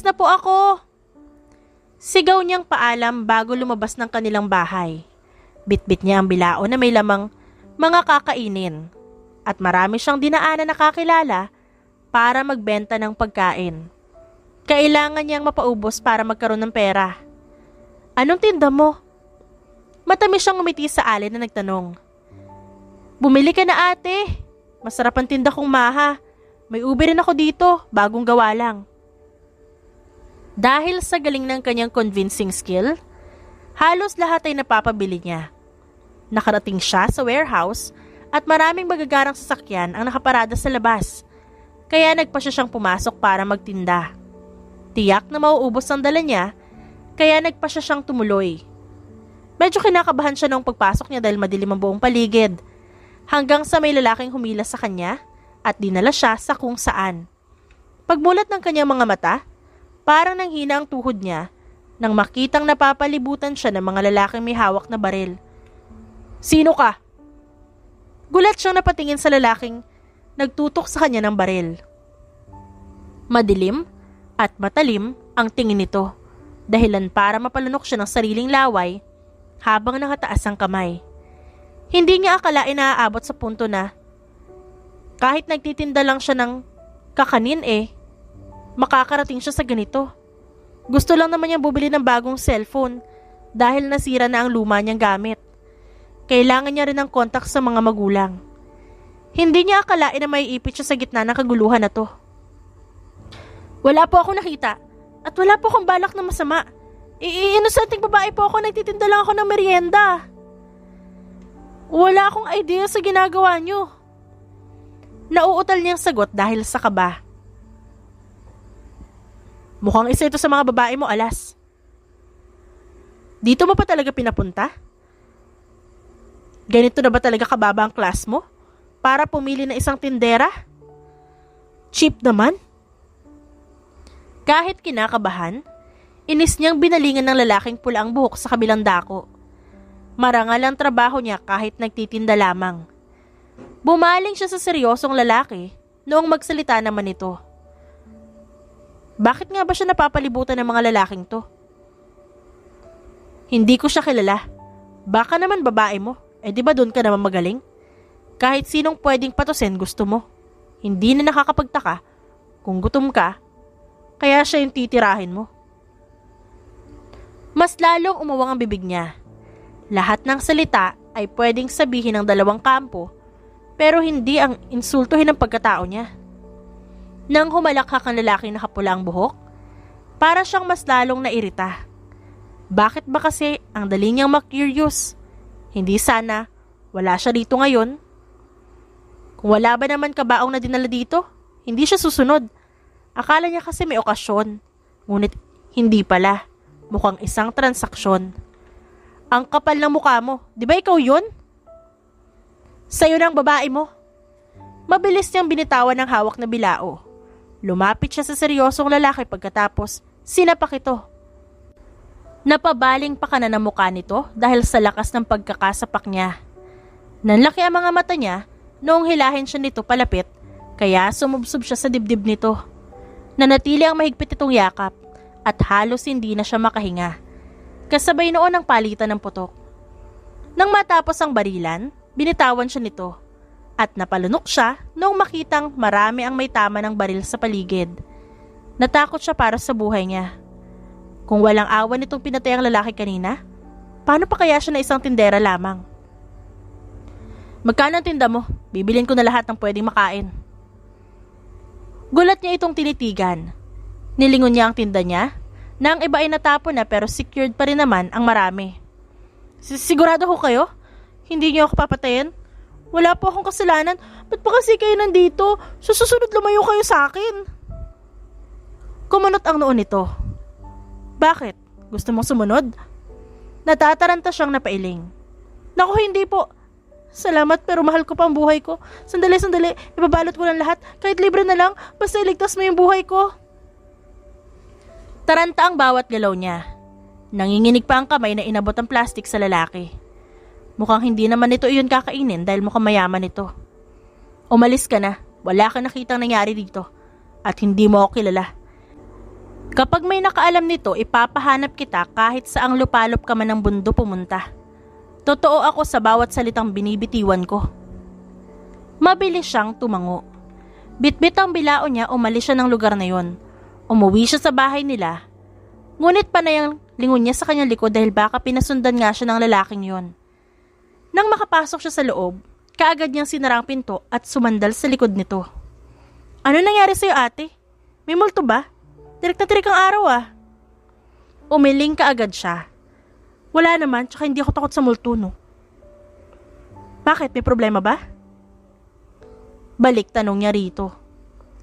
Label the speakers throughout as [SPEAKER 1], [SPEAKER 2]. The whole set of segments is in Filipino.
[SPEAKER 1] Aalis na po ako. Sigaw niyang paalam bago lumabas ng kanilang bahay. Bitbit niya ang bilao na may lamang mga kakainin at marami siyang dinaanan na kakilala para magbenta ng pagkain. Kailangan niyang mapaubos para magkaroon ng pera. Anong tinda mo? Matamis siyang umiti sa alin na nagtanong. Bumili ka na ate. Masarap ang tinda kong maha. May ube rin ako dito, bagong gawa lang. Dahil sa galing ng kanyang convincing skill, halos lahat ay napapabili niya. Nakarating siya sa warehouse at maraming magagarang sasakyan ang nakaparada sa labas. Kaya nagpa siya siyang pumasok para magtinda. Tiyak na mauubos ang dala niya, kaya nagpa siya siyang tumuloy. Medyo kinakabahan siya nung pagpasok niya dahil madilim ang buong paligid. Hanggang sa may lalaking humila sa kanya at dinala siya sa kung saan. Pagmulat ng kanyang mga mata, parang nanghina ang tuhod niya nang makitang napapalibutan siya ng mga lalaking may hawak na baril. Sino ka? Gulat siyang napatingin sa lalaking nagtutok sa kanya ng baril. Madilim at matalim ang tingin nito, dahilan para mapalunok siya ng sariling laway habang nakataas ang kamay. Hindi niya akalain na aabot sa punto na kahit nagtitinda lang siya ng kakanin makakarating siya sa ganito. Gusto lang naman niyang bumili ng bagong cellphone dahil nasira na ang luma niyang gamit. Kailangan niya rin ng kontak sa mga magulang. Hindi niya akalain na may ipit siya sa gitna ng kaguluhan na to. Wala po ako nakita at wala po akong balak na masama. Inusanting babae po ako, nagtitinda lang ako ng merienda. Wala akong idea sa ginagawa niyo. Nauutal niyang sagot dahil sa kaba. Mukhang isa ito sa mga babae mo, alas. Dito mo pa talaga pinapunta? Ganito na ba talaga kababa ang class mo? Para pumili ng isang tindera? Cheap naman. Kahit kinakabahan, inis niyang binalingan ng lalaking pula ang buhok sa kabilang dako. Marangal ang trabaho niya kahit nagtitinda lamang. Bumaling siya sa seryosong lalaki noong magsalita naman ito. Bakit nga ba siya napapalibutan ng mga lalaking to? Hindi ko siya kilala. Baka naman babae mo. Di ba doon ka naman magaling? Kahit sinong pwedeng patusin gusto mo. Hindi na nakakapagtaka kung gutom ka, kaya siya yung titirahin mo. Mas lalong umawang ang bibig niya. Lahat ng salita ay pwedeng sabihin ng dalawang kampo, pero hindi ang insultuhin ng pagkatao niya. Nang humalakhak ang lalaking nakapula ang buhok, para siyang mas lalong nairita. Bakit ba kasi ang dali niyang ma-curious? Hindi sana wala siya dito ngayon. Kung wala ba naman kabaong na dinala dito, hindi siya susunod. Akala niya kasi may okasyon, ngunit hindi pala. Mukhang isang transaksyon. Ang kapal ng mukha mo, di ba ikaw yun? Sa'yo ng babae mo. Mabilis niyang binitawan ng hawak na bilao. Lumapit siya sa seryosong lalaki pagkatapos sinapak ito. Napabaling pa kanan ang mukha nito dahil sa lakas ng pagkakasapak niya. Nanlaki ang mga mata niya noong hilahin siya nito palapit, kaya sumubsob siya sa dibdib nito. Nanatili ang mahigpit itong yakap at halos hindi na siya makahinga. Kasabay noon ang palitan ng putok. Nang matapos ang barilan, binitawan siya nito at napalunok siya noong makitang marami ang may tama ng baril sa paligid. Natakot siya para sa buhay niya. Kung walang awan nitong pinatay ang lalaki kanina, paano pa kaya siya na isang tindera lamang? Magkano ang tinda mo? Bibilin ko na lahat ng pwedeng makain. Gulat niya itong tinitigan. Nilingon niya ang tinda niya, na ang iba ay natapon na pero secured pa rin naman ang marami. Sigurado ho kayo? Hindi niyo ako papatayin? Wala po akong kasalanan. Ba't pa kasi kayo nandito? Susunod lumayo kayo sa akin. Kumunot ang noon nito. Bakit? Gusto mong sumunod? Natataranta siyang napailing. Naku, hindi po. Salamat pero mahal ko pa ang buhay ko. Sandali. Ibabalot ko lang lahat. Kahit libre na lang. Basta iligtas mo yung buhay ko. Taranta ang bawat galaw niya. Nanginginig pa ang kamay na inabot ang plastik sa lalaki. Mukhang hindi naman ito iyon kakainin dahil mukhang mayaman ito. Umalis ka na. Wala kang nakitang nangyari dito. At hindi mo ako kilala. Kapag may nakaalam nito, ipapahanap kita kahit saang lupalop ka man ng mundo pumunta. Totoo ako sa bawat salitang binibitiwan ko. Mabilis siyang tumango. Bitbit ang bilao niya, umalis siya ng lugar na yon. Umuwi siya sa bahay nila. Ngunit panay ang lingon niya sa kanyang likod dahil baka pinasundan nga siya ng lalaking yon. Nang makapasok siya sa loob, kaagad niyang sinara ang pinto at sumandal sa likod nito. Ano nangyari sa'yo, ate? May multo ba? Tirik na tirik ang araw ah. Umiling kaagad siya. Wala naman, tsaka hindi ako takot sa multo, no. Bakit? May problema ba? Balik tanong niya rito.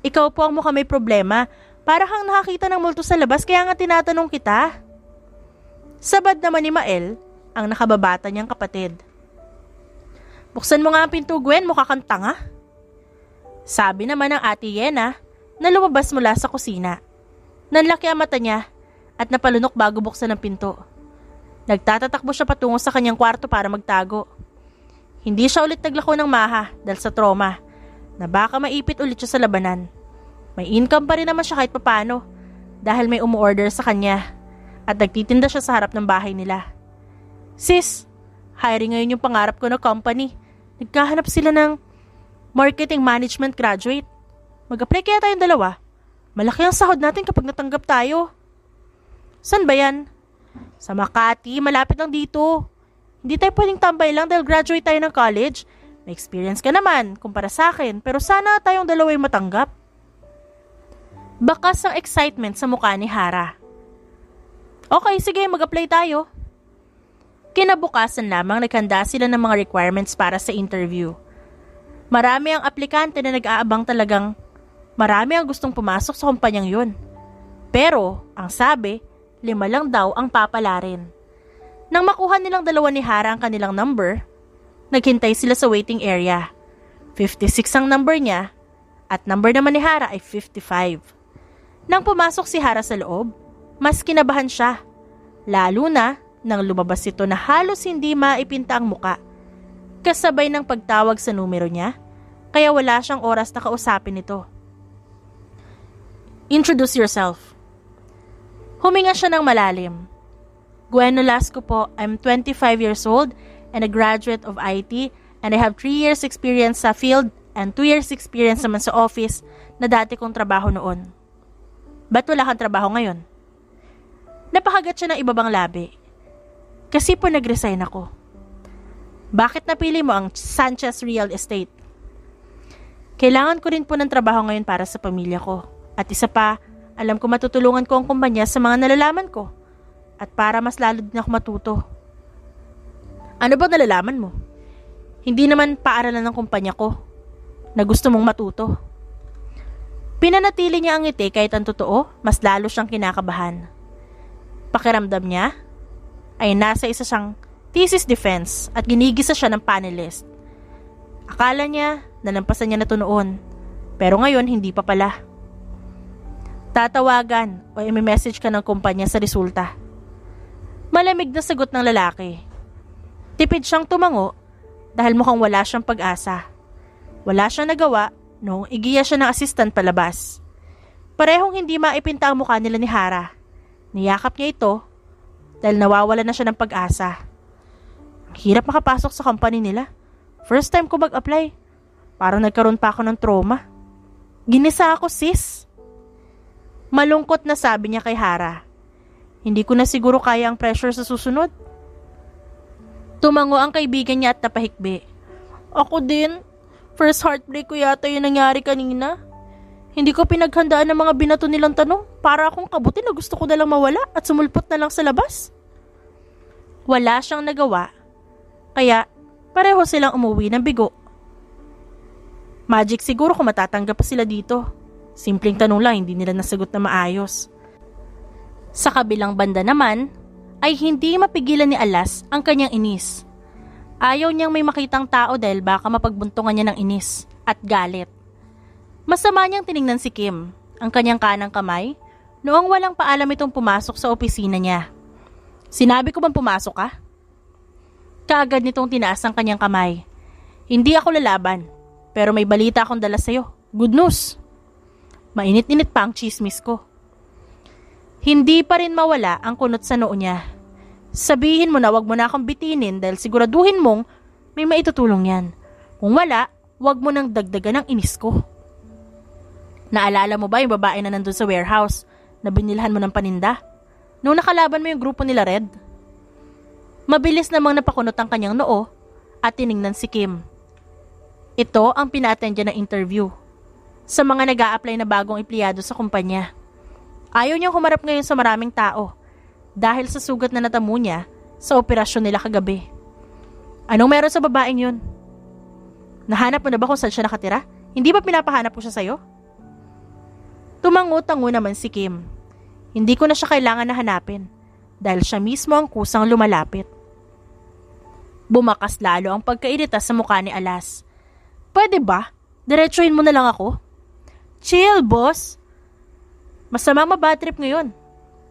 [SPEAKER 1] Ikaw po ang mukhang may problema. Para kang nakakita ng multo sa labas kaya nga tinatanong kita. Sabad naman ni Mael, ang nakababata niyang kapatid. Buksan mo nga ang pinto, Gwen, mukha kang tanga. Sabi naman ng ate Yena na lumabas mula sa kusina. Nanlaki ang mata niya at napalunok bago buksan ang pinto. Nagtatatakbo siya patungo sa kanyang kwarto para magtago. Hindi siya ulit naglako ng maha dahil sa trauma na baka maipit ulit siya sa labanan. May income pa rin naman siya kahit papano dahil may umu-order sa kanya at nagtitinda siya sa harap ng bahay nila. Sis, hiring ngayon yung pangarap ko na company. Nagkahanap sila ng marketing management graduate. Mag-apply kaya tayong dalawa. Malaki ang sahod natin kapag natanggap tayo. San ba yan? Sa Makati, malapit lang dito. Hindi tayo pwedeng tambay lang dahil graduate tayo ng college. May experience ka naman, kumpara sa akin, pero sana tayong dalawa yung matanggap. Bakas ang excitement sa mukha ni Hara. Okay, sige, mag-apply tayo. Kinabukasan lamang naghanda sila ng mga requirements para sa interview. Marami ang aplikante na nag-aabang talagang marami ang gustong pumasok sa kumpanyang yun. Pero, ang sabi, 5 lang daw ang papalarin. Nang makuha nilang dalawa ni Hara ang kanilang number, naghintay sila sa waiting area. 56 ang number niya at number naman ni Hara ay 55. Nang pumasok si Hara sa loob, mas kinabahan siya. Lalo na nang lumabas ito na halos hindi maipinta ang muka. Kasabay ng pagtawag sa numero niya, kaya wala siyang oras na kausapin ito. Introduce yourself. Huminga siya ng malalim. Gwen Nolasco po, I'm 25 years old and a graduate of IT and I have 3 years experience sa field and 2 years experience naman sa office na dati kong trabaho noon. Ba't wala kang trabaho ngayon? Napakagat siya ng ibabang labi. Kasi po nag-resign ako. Bakit napili mo ang Sanchez Real Estate? Kailangan ko rin po ng trabaho ngayon para sa pamilya ko. At isa pa, alam ko matutulungan ko ang kumpanya sa mga nalalaman ko. At para mas lalo din ako matuto. Ano ba nalalaman mo? Hindi naman paaralan ng kumpanya ko na gusto mong matuto. Pinanatili niya ang ngiti kahit ang totoo, mas lalo siyang kinakabahan. Pakiramdam niya ay nasa isa siyang thesis defense at ginigisa siya ng panelist. Akala niya nalampasan niya na ito noon, pero ngayon hindi pa pala. Tatawagan o i-message ka ng kumpanya sa resulta. Malamig na sagot ng lalaki. Tipid siyang tumango dahil mukhang wala siyang pag-asa. Wala siyang nagawa noong igiya siya ng assistant palabas. Parehong hindi maipinta ang mukha nila ni Hara. Niyakap niya ito dahil nawawala na siya ng pag-asa. Ang hirap makapasok sa company nila. First time ko mag-apply. Parang nagkaroon pa ako ng trauma. Ginisa ako, sis. Malungkot na sabi niya kay Hara. Hindi ko na siguro kaya ang pressure sa susunod. Tumango ang kaibigan niya at napahikbi. Ako din. First heartbreak ko yata yung nangyari kanina. Hindi ko pinaghandaan ng mga binato nilang tanong. Para akong kabuti na gusto ko nalang mawala at sumulpot na lang sa labas. Wala siyang nagawa. Kaya pareho silang umuwi ng bigo. Magic siguro kung matatanggap pa sila dito. Simpleng tanong lang, hindi nila nasagot na maayos. Sa kabilang banda naman, ay hindi mapigilan ni Alas ang kanyang inis. Ayaw niyang may makitang tao dahil baka mapagbuntungan niya ng inis at galit. Masama niyang tiningnan si Kim, ang kanyang kanang kamay, noong walang paalam itong pumasok sa opisina niya. Sinabi ko bang pumasok ka? Kaagad nitong tinaas ang kanyang kamay. Hindi ako lalaban, pero may balita akong dala sa'yo. Good news! Mainit-init pa ang chismis ko. Hindi pa rin mawala ang kunot sa noo niya. Sabihin mo na wag mo na akong bitinin dahil siguraduhin mong may maitutulong yan. Kung wala, wag mo nang dagdagan ng inis ko. Naalala mo ba yung babae na nandun sa warehouse na binilhan mo ng paninda? Nung nakalaban mo yung grupo nila Red? Mabilis namang napakunot ang kanyang noo at tiningnan si Kim. Ito ang pina-attend ng interview sa mga nag-a-apply na bagong empleyado sa kumpanya. Ayaw niyang humarap ngayon sa maraming tao dahil sa sugat na natamo niya sa operasyon nila kagabi. Anong meron sa babaeng yun? Nahanap mo na ba kung saan siya nakatira? Hindi ba pinapahanap ko siya sa'yo? Tumango-tango naman si Kim. Hindi ko na siya kailangan na hanapin dahil siya mismo ang kusang lumalapit. Bumakas lalo ang pagkairita sa mukha ni Alas. Pwede ba? Diretsuhin mo na lang ako? Chill, boss. Masamang mabad trip ngayon.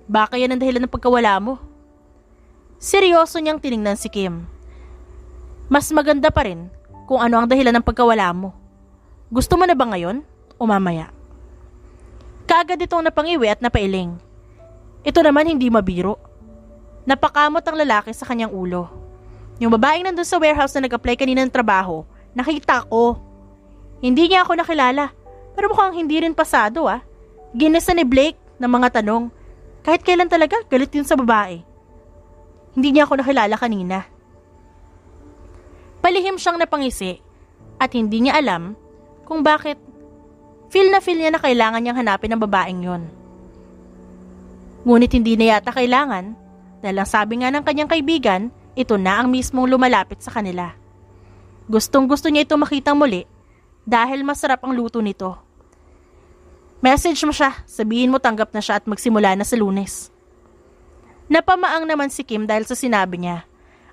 [SPEAKER 1] Baka yan ang dahilan ng pagkawala mo. Seryoso niyang tiningnan si Kim. Mas maganda pa rin kung ano ang dahilan ng pagkawala mo. Gusto mo na ba ngayon o mamaya? Kaagad itong napangiwi at napailing. Ito naman hindi mabiro. Napakamot ang lalaki sa kanyang ulo. Yung babaeng nandun sa warehouse na nag-apply kanina ng trabaho, nakita ko. Hindi niya ako nakilala, pero mukhang hindi rin pasado Ginasa ni Blake ng mga tanong. Kahit kailan talaga, galit yun sa babae. Hindi niya ako nakilala kanina. Palihim siyang napangisi at hindi niya alam kung bakit feel niya na kailangan niyang hanapin ang babaeng yon. Ngunit hindi na yata kailangan dahil ang sabi nga ng kanyang kaibigan, ito na ang mismong lumalapit sa kanila. Gustong-gusto niya ito makitang muli dahil masarap ang luto nito. Message mo siya, sabihin mo tanggap na siya at magsimula na sa Lunes. Napamaang naman si Kim dahil sa sinabi niya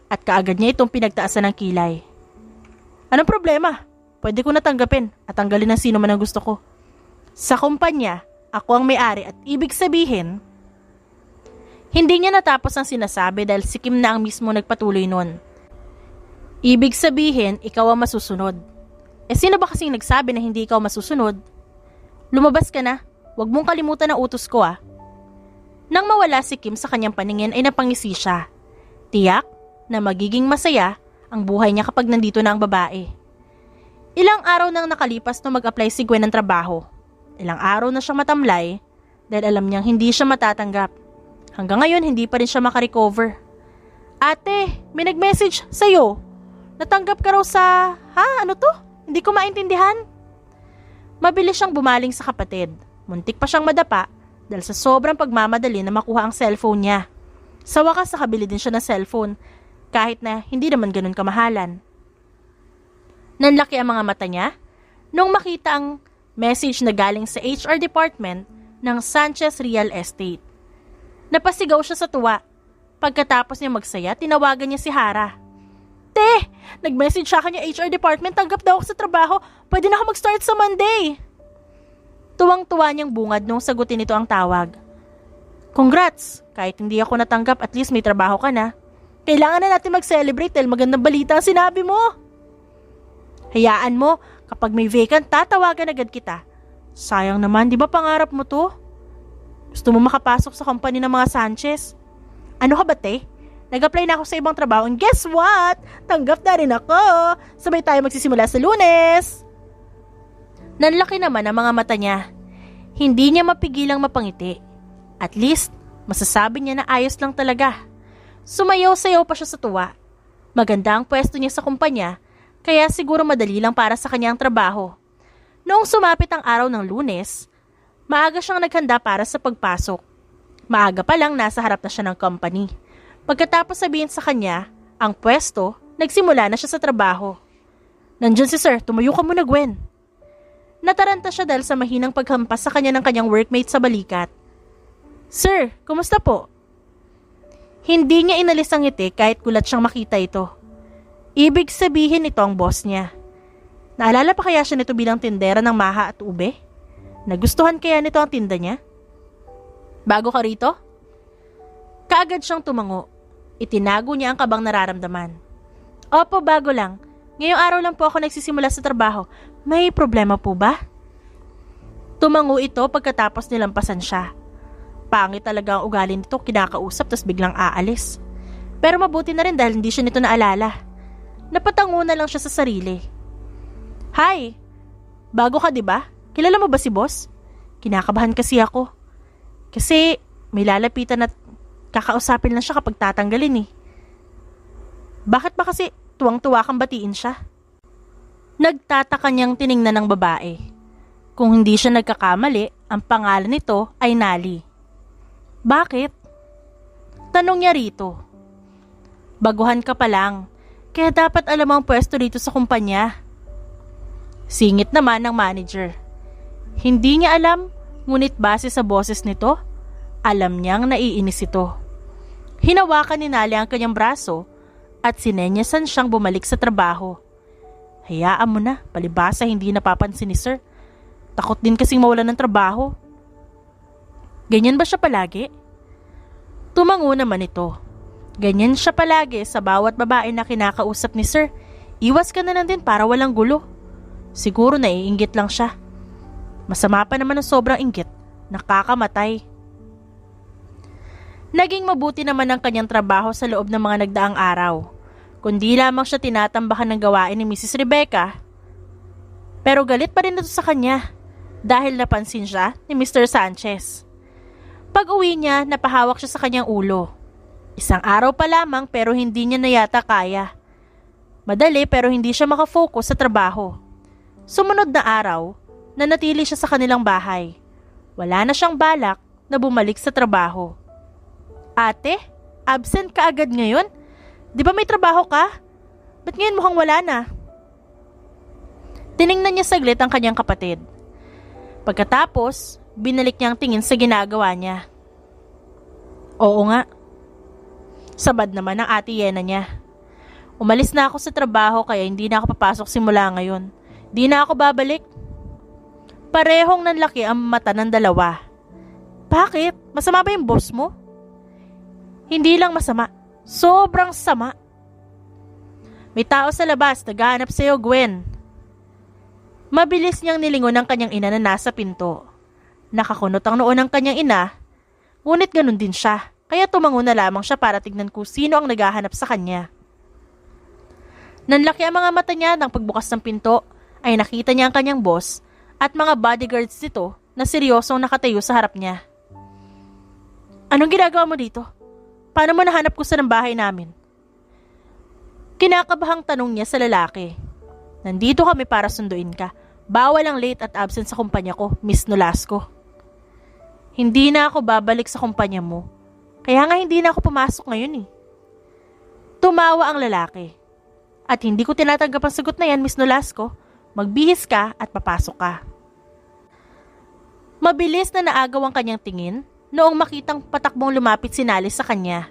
[SPEAKER 1] at kaagad niya itong pinagtaasan ng kilay. Anong problema? Pwede ko natanggapin at tanggalin ng sino man ang gusto ko. Sa kumpanya, ako ang may-ari at ibig sabihin, hindi niya natapos ang sinasabi dahil si Kim na ang mismo nagpatuloy nun. Ibig sabihin, ikaw ang masusunod. Sino ba kasing nagsabi na hindi ikaw masusunod? Lumabas ka na, wag mong kalimutan ang utos ko Nang mawala si Kim sa kanyang paningin ay napangisi siya. Tiyak na magiging masaya ang buhay niya kapag nandito na ang babae. Ilang araw nang nakalipas nung mag-apply si Gwen ng trabaho. Ilang araw na siyang matamlay dahil alam niyang hindi siya matatanggap. Hanggang ngayon hindi pa rin siya makarecover. Ate, may nag-message sa'yo. Natanggap ka raw sa... Ano to? Hindi ko maintindihan. Mabilis siyang bumaling sa kapatid. Muntik pa siyang madapa dahil sa sobrang pagmamadali na makuha ang cellphone niya. Sa wakas nakabili din siya ng cellphone kahit na hindi naman ganun kamahalan. Nanlaki ang mga mata niya nung makita ang message na galing sa HR department ng Sanchez Real Estate. Napasigaw siya sa tuwa. Pagkatapos niya magsaya, tinawagan niya si Hara. Te, nag-message sa kanya HR department, tanggap daw ako sa trabaho. Pwede na ako mag-start sa Monday. Tuwang-tuwa niyang bungad nung sagutin nito ang tawag. Congrats! Kahit hindi ako natanggap, at least may trabaho ka na. Kailangan na natin mag-celebrate dahil magandang balita ang sinabi mo. Hayaan mo, kapag may vacant, tatawagan agad kita. Sayang naman, di ba pangarap mo to? Gusto mo makapasok sa company ng mga Sanchez? Ano ka ba, te? Nag-apply na ako sa ibang trabaho and guess what? Tanggap na rin ako. Sabay tayo magsisimula sa Lunes. Nanlaki naman ang mga mata niya. Hindi niya mapigilang mapangiti. At least, masasabi niya na ayos lang talaga. Sumayaw-sayaw pa siya sa tuwa. Maganda ang pwesto niya sa kumpanya, kaya siguro madali lang para sa kanyang trabaho. Noong sumapit ang araw ng Lunes, maaga siyang naghanda para sa pagpasok. Maaga pa lang nasa harap na siya ng company. Pagkatapos sabihin sa kanya ang pwesto, nagsimula na siya sa trabaho. Nandiyan si sir, tumayo ka muna Gwen. Nataranta siya dahil sa mahinang paghampas sa kanya ng kanyang workmate sa balikat. Sir, kumusta po? Hindi niya inalis ang ngiti kahit kulat siyang makita ito. Ibig sabihin ito ang boss niya. Naalala pa kaya siya nito bilang tindera ng maha at ube? Nagustuhan kaya nito ang tinda niya? Bago ka rito? Kaagad siyang tumango. Itinago niya ang kabang nararamdaman. Opo, bago lang. Ngayong araw lang po ako nagsisimula sa trabaho. May problema po ba? Tumango ito pagkatapos nilampasan siya. Pangit talaga ang ugali nito, kinakausap tas biglang aalis. Pero mabuti na rin dahil hindi siya nito naalala. Napatango na lang siya sa sarili. Hi! Bago ka, di ba? Kilala mo ba si boss? Kinakabahan kasi ako. Kasi may lalapitan at kakausapin lang siya kapag tatanggalin eh. Bakit ba kasi tuwang-tuwa kang batiin siya? Nagtataka niyang tiningnan ng babae. Kung hindi siya nagkakamali, ang pangalan nito ay Nali. Bakit? Tanong niya rito. Baguhan ka pa lang, kaya dapat alam ang pwesto dito sa kumpanya. Singit naman ng manager. Hindi niya alam, ngunit base sa boses nito, alam niyang naiinis ito. Hinawakan ni Nali ang kanyang braso at sinenyasan siyang bumalik sa trabaho. Hayaan mo na, palibhasa hindi napapansin ni sir. Takot din kasing mawalan ng trabaho. Ganyan ba siya palagi? Tumango naman ito. Ganyan siya palagi sa bawat babae na kinakausap ni sir. Iwas ka na lang din para walang gulo. Siguro naiinggit lang siya. Masama pa naman ang sobrang inggit. Nakakamatay. Naging mabuti naman ang kanyang trabaho sa loob ng mga nagdaang araw. Kundi lamang siya tinatambakan ng gawain ni Mrs. Rebecca. Pero galit pa rin ito sa kanya dahil napansin siya ni Mr. Sanchez. Pag uwi niya, napahawak siya sa kanyang ulo. Isang araw pa lamang pero hindi niya na yata kaya. Madali pero hindi siya makafocus sa trabaho. Sumunod na araw, nanatili siya sa kanilang bahay. Wala na siyang balak na bumalik sa trabaho. Ate, absent ka agad ngayon? Di ba may trabaho ka? Ba't ngayon mukhang wala na? Tiningnan niya saglit ang kanyang kapatid. Pagkatapos, binalik niya ang tingin sa ginagawa niya. Oo nga. Sabad naman ang ate Yena niya. Umalis na ako sa trabaho kaya hindi na ako papasok simula ngayon. Di na ako babalik. Parehong nanlaki ang mata ng dalawa. Bakit? Masama ba yung boss mo? Hindi lang masama. Sobrang sama. May tao sa labas, naghahanap sa'yo, Gwen. Mabilis niyang nilingon ang kanyang ina na nasa pinto. Nakakunot ang noo ng kanyang ina, ngunit ganun din siya, kaya tumango na lamang siya para tignan kung sino ang naghahanap sa kanya. Nanlaki ang mga mata niya nang pagbukas ng pinto ay nakita niya ang kanyang boss at mga bodyguards nito na seryosong nakatayo sa harap niya. Anong ginagawa mo dito? Paano mo nahanap ko sa ng bahay namin? Kinakabahang tanong niya sa lalaki. Nandito kami para sunduin ka. Bawal ang late at absent sa kumpanya ko, Miss Nolasco. Hindi na ako babalik sa kumpanya mo. Kaya nga hindi na ako pumasok ngayon eh. Tumawa ang lalaki. At hindi ko tinatanggap ang sagot na yan, Miss Nolasco. Magbihis ka at papasok ka. Mabilis na naagaw ang kanyang tingin noong makitang patakbong lumapit si Nali sa kanya.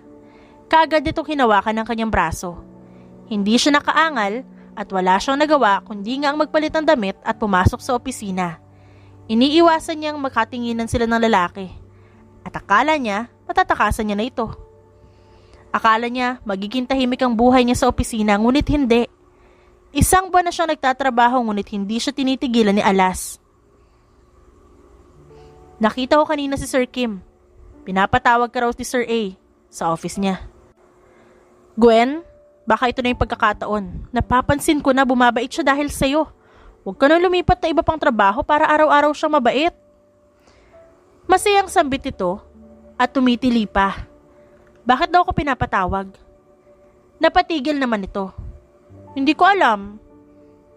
[SPEAKER 1] Kaagad itong hinawakan ng kanyang braso. Hindi siya nakaangal at wala siyang nagawa kundi nga ang magpalit ng damit at pumasok sa opisina. Iniiwasan niyang makatinginan sila ng lalaki. At akala niya matatakasan niya na ito. Akala niya magiging tahimik ang buhay niya sa opisina ngunit hindi. Isang buwan na siyang nagtatrabaho ngunit hindi siya tinitigilan ni Alas. Nakita ko kanina si Sir Kim. Pinapatawag ka raw ni Sir A sa office niya. Gwen, baka ito na yung pagkakataon. Napapansin ko na bumabait siya dahil sa'yo. Huwag ka na lumipat na iba pang trabaho para araw-araw siyang mabait. Masayang sambit ito at tumitili pa. Bakit daw ako pinapatawag? Napatigil naman ito. Hindi ko alam.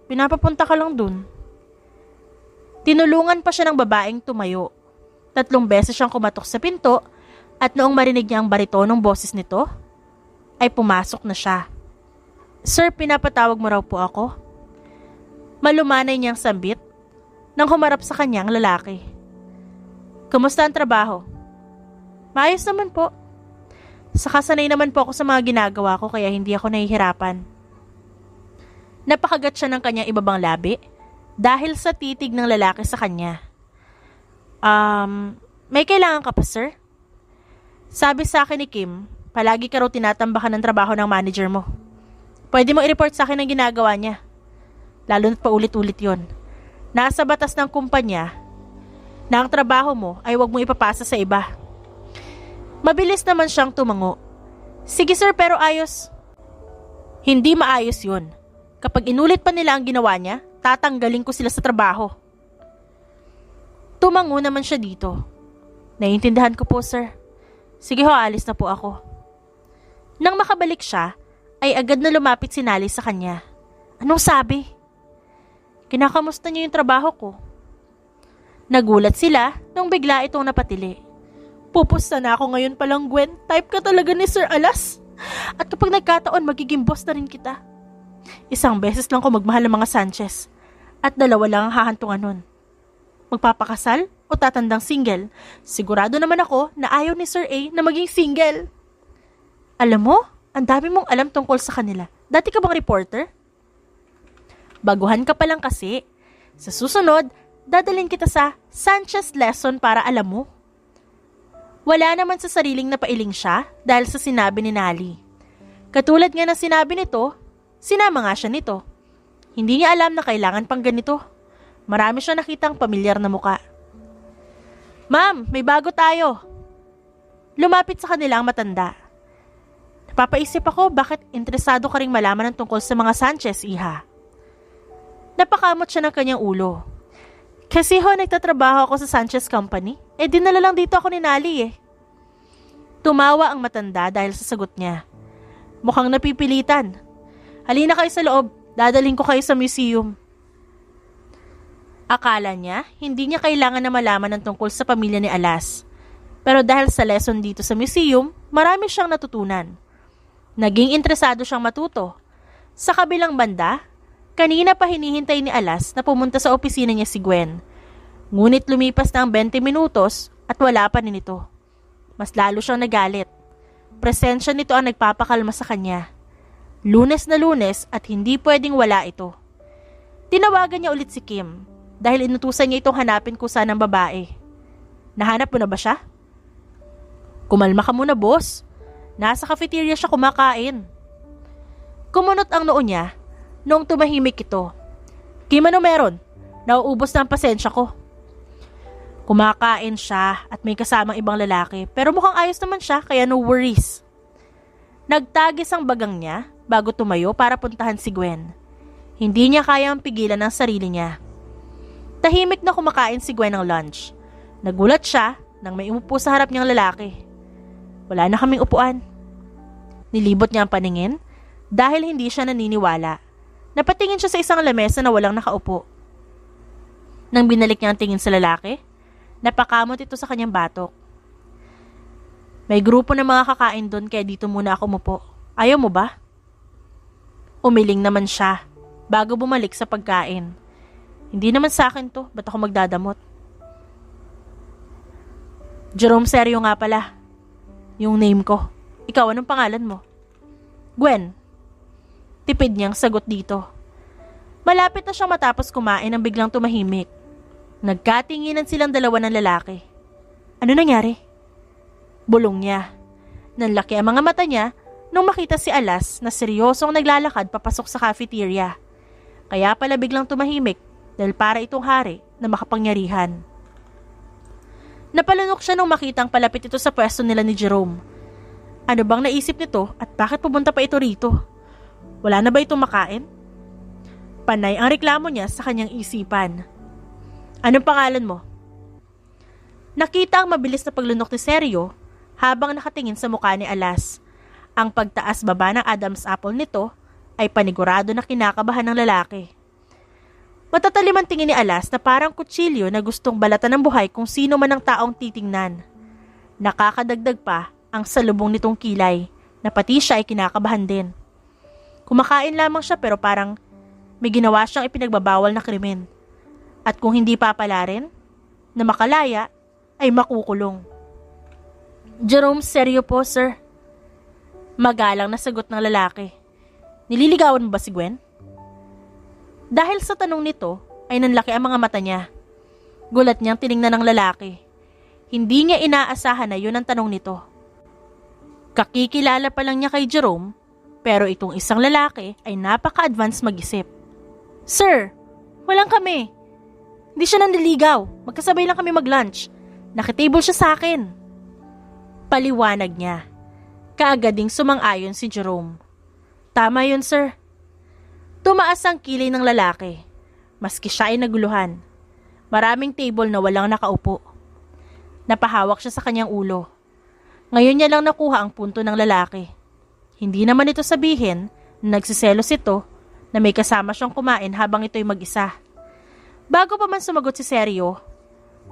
[SPEAKER 1] Pinapapunta ka lang dun. Tinulungan pa siya ng babaeng tumayo. 3 beses siyang kumatok sa pinto at noong marinig niya ang baritonong boses nito, ay pumasok na siya. Sir, pinapatawag mo raw po ako? Malumanay niyang sambit nang humarap sa kanya ang lalaki. Kumusta ang trabaho? Maayos naman po. Sakasanay naman po ako sa mga ginagawa ko kaya hindi ako nahihirapan. Napakagat siya ng kanyang ibabang labi dahil sa titig ng lalaki sa kanya. May kailangan ka pa, sir? Sabi sa akin ni Kim, palagi ka raw tinatambakan ng trabaho ng manager mo. Pwede mo i-report sa akin ang ginagawa niya. Lalo na't paulit-ulit yon. Nasa batas ng kumpanya na ang trabaho mo ay huwag mo ipapasa sa iba. Mabilis naman siyang tumango. Sige sir, pero ayos. Hindi maayos yun. Kapag inulit pa nila ang ginawa niya, tatanggalin ko sila sa trabaho. Tumango naman siya dito. Naiintindihan ko po sir. Sige ho, alis na po ako. Nang makabalik siya, ay agad na lumapit si Nali sa kanya. Anong sabi? Kinakamusta niyo yung trabaho ko? Nagulat sila nung bigla itong napatili. Pupusta na ako ngayon palang, Gwen. Type ka talaga ni Sir Alas. At kapag nagkataon, magiging boss na rin kita. Isang beses lang ko magmahal ng mga Sanchez. At 2 lang ang hahantungan nun. Magpapakasal o tatandang single? Sigurado naman ako na ayaw ni Sir A na maging single. Alam mo, ang dami mong alam tungkol sa kanila. Dati ka bang reporter? Baguhan ka pa lang kasi. Sa susunod, dadalhin kita sa Sanchez lesson para alam mo. Wala naman sa sariling napailing siya dahil sa sinabi ni Nali. Katulad nga ng sinabi nito, sinama nga siya nito. Hindi niya alam na kailangan pang ganito. Marami siya nakitang pamilyar na muka. Ma'am, may bago tayo. Lumapit sa kanila ang matanda. Napapaisip ako bakit interesado ka ring malaman ng tungkol sa mga Sanchez, iha. Napakamot siya ng kanyang ulo. Kasi ho, nagtatrabaho ako sa Sanchez Company. Dinala lang dito ako ni Nali eh. Tumawa ang matanda dahil sa sagot niya. Mukhang napipilitan. Halina kayo sa loob, dadalhin ko kayo sa museum. Akala niya, hindi niya kailangan na malaman ng tungkol sa pamilya ni Alas. Pero dahil sa lesson dito sa museum, marami siyang natutunan. Naging interesado siyang matuto. Sa kabilang banda, kanina pa hinihintay ni Alas na pumunta sa opisina niya si Gwen. Ngunit lumipas na ang 20 minutos at wala pa rin ito. Mas lalo siyang nagalit. Presensya nito ang nagpapakalma sa kanya. Lunes na Lunes at hindi pwedeng wala ito. Tinawagan niya ulit si Kim dahil inutusan niya itong hanapin kung saan ang babae. Nahanap mo na ba siya? Kumalma ka muna, boss. Nasa cafeteria siya kumakain. Kumunot ang noo niya noong tumahimik ito. Kim, ano meron? Nauubos na ang pasensya ko. Kumakain siya at may kasamang ibang lalaki pero mukhang ayos naman siya kaya no worries. Nagtagis ang bagang niya bago tumayo para puntahan si Gwen. Hindi niya kayang pigilan ang sarili niya. Tahimik na kumakain si Gwen ng lunch. Nagulat siya nang may umupo sa harap niyang lalaki. Wala na kaming upuan. Nilibot niya ang paningin dahil hindi siya naniniwala. Napatingin siya sa isang lamesa na walang nakaupo. Nang binalik niya ang tingin sa lalaki, napakamot ito sa kanyang batok. May grupo ng mga kakain doon kaya dito muna ako umupo. Ayaw mo ba? Umiling naman siya bago bumalik sa pagkain. Hindi naman sa akin to, ba't ako magdadamot? Jerome Seryo nga pala. Yung name ko. Ikaw, anong pangalan mo? Gwen. Tipid niyang sagot dito. Malapit na siyang matapos kumain nang biglang tumahimik. Nagkatinginan silang dalawa ng lalaki. Ano nangyari? Bulong niya. Nanlaki ang mga mata niya nung makita si Alas na seryosong naglalakad papasok sa cafeteria. Kaya pala biglang tumahimik dahil para itong hari na makapangyarihan. Napalunok siya nung makitang palapit ito sa pwesto nila ni Jerome. Ano bang naisip nito at bakit pumunta pa ito rito? Wala na ba itong makain? Panay ang reklamo niya sa kanyang isipan. Anong pangalan mo? Nakita ang mabilis na paglunok ni Seryo habang nakatingin sa mukha ni Alas. Ang pagtaas baba ng Adam's apple nito ay panigurado na kinakabahan ng lalaki. Matatalim ang tingin ni Alas na parang kutsilyo na gustong balatan ng buhay kung sino man ang taong titingnan. Nakakadagdag pa ang salubong nitong kilay na pati siya ay kinakabahan din. Kumakain lamang siya pero parang may ginawa siyang ipinagbabawal na krimen. At kung hindi papalarin, na makalaya, ay makukulong. Jerome, seryo po, sir. Magalang na sagot ng lalaki. Nililigawan mo ba si Gwen? Dahil sa tanong nito, ay nanlaki ang mga mata niya. Gulat niyang tiningnan ng lalaki. Hindi niya inaasahan na yun ang tanong nito. Kakikilala pa lang niya kay Jerome, pero itong isang lalaki ay napaka-advance mag-isip. Sir, walang kami. Hindi siya nanliligaw. Magkasabay lang kami mag-lunch. Nakitable siya sa akin. Paliwanag niya. Kaagad ding sumang-ayon si Jerome. Tama yun, sir. Tumaas ang kilay ng lalaki. Maski siya ay naguluhan. Maraming table na walang nakaupo. Napahawak siya sa kanyang ulo. Ngayon niya lang nakuha ang punto ng lalaki. Hindi naman ito sabihin na nagsiselos ito na may kasama siyang kumain habang ito'y mag-isa. Bago pa man sumagot si Sergio,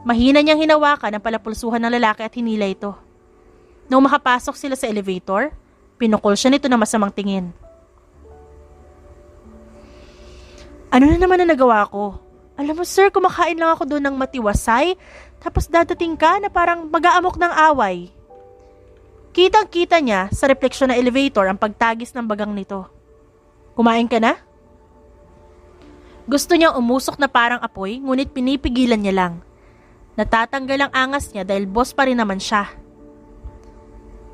[SPEAKER 1] mahina niyang hinawakan ang palapulsuhan ng lalaki at hinila ito. Nung makapasok sila sa elevator, pinukol siya nito na masamang tingin. Ano na naman ang nagawa ko? Alam mo sir, kumakain lang ako doon ng matiwasay, tapos dadating ka na parang mag-aamok ng away. Kitang-kita niya sa refleksyon ng elevator ang pagtagis ng bagang nito. Kumain ka na? Gusto niyang umusok na parang apoy, ngunit pinipigilan niya lang. Natatanggal ang angas niya dahil boss pa rin naman siya.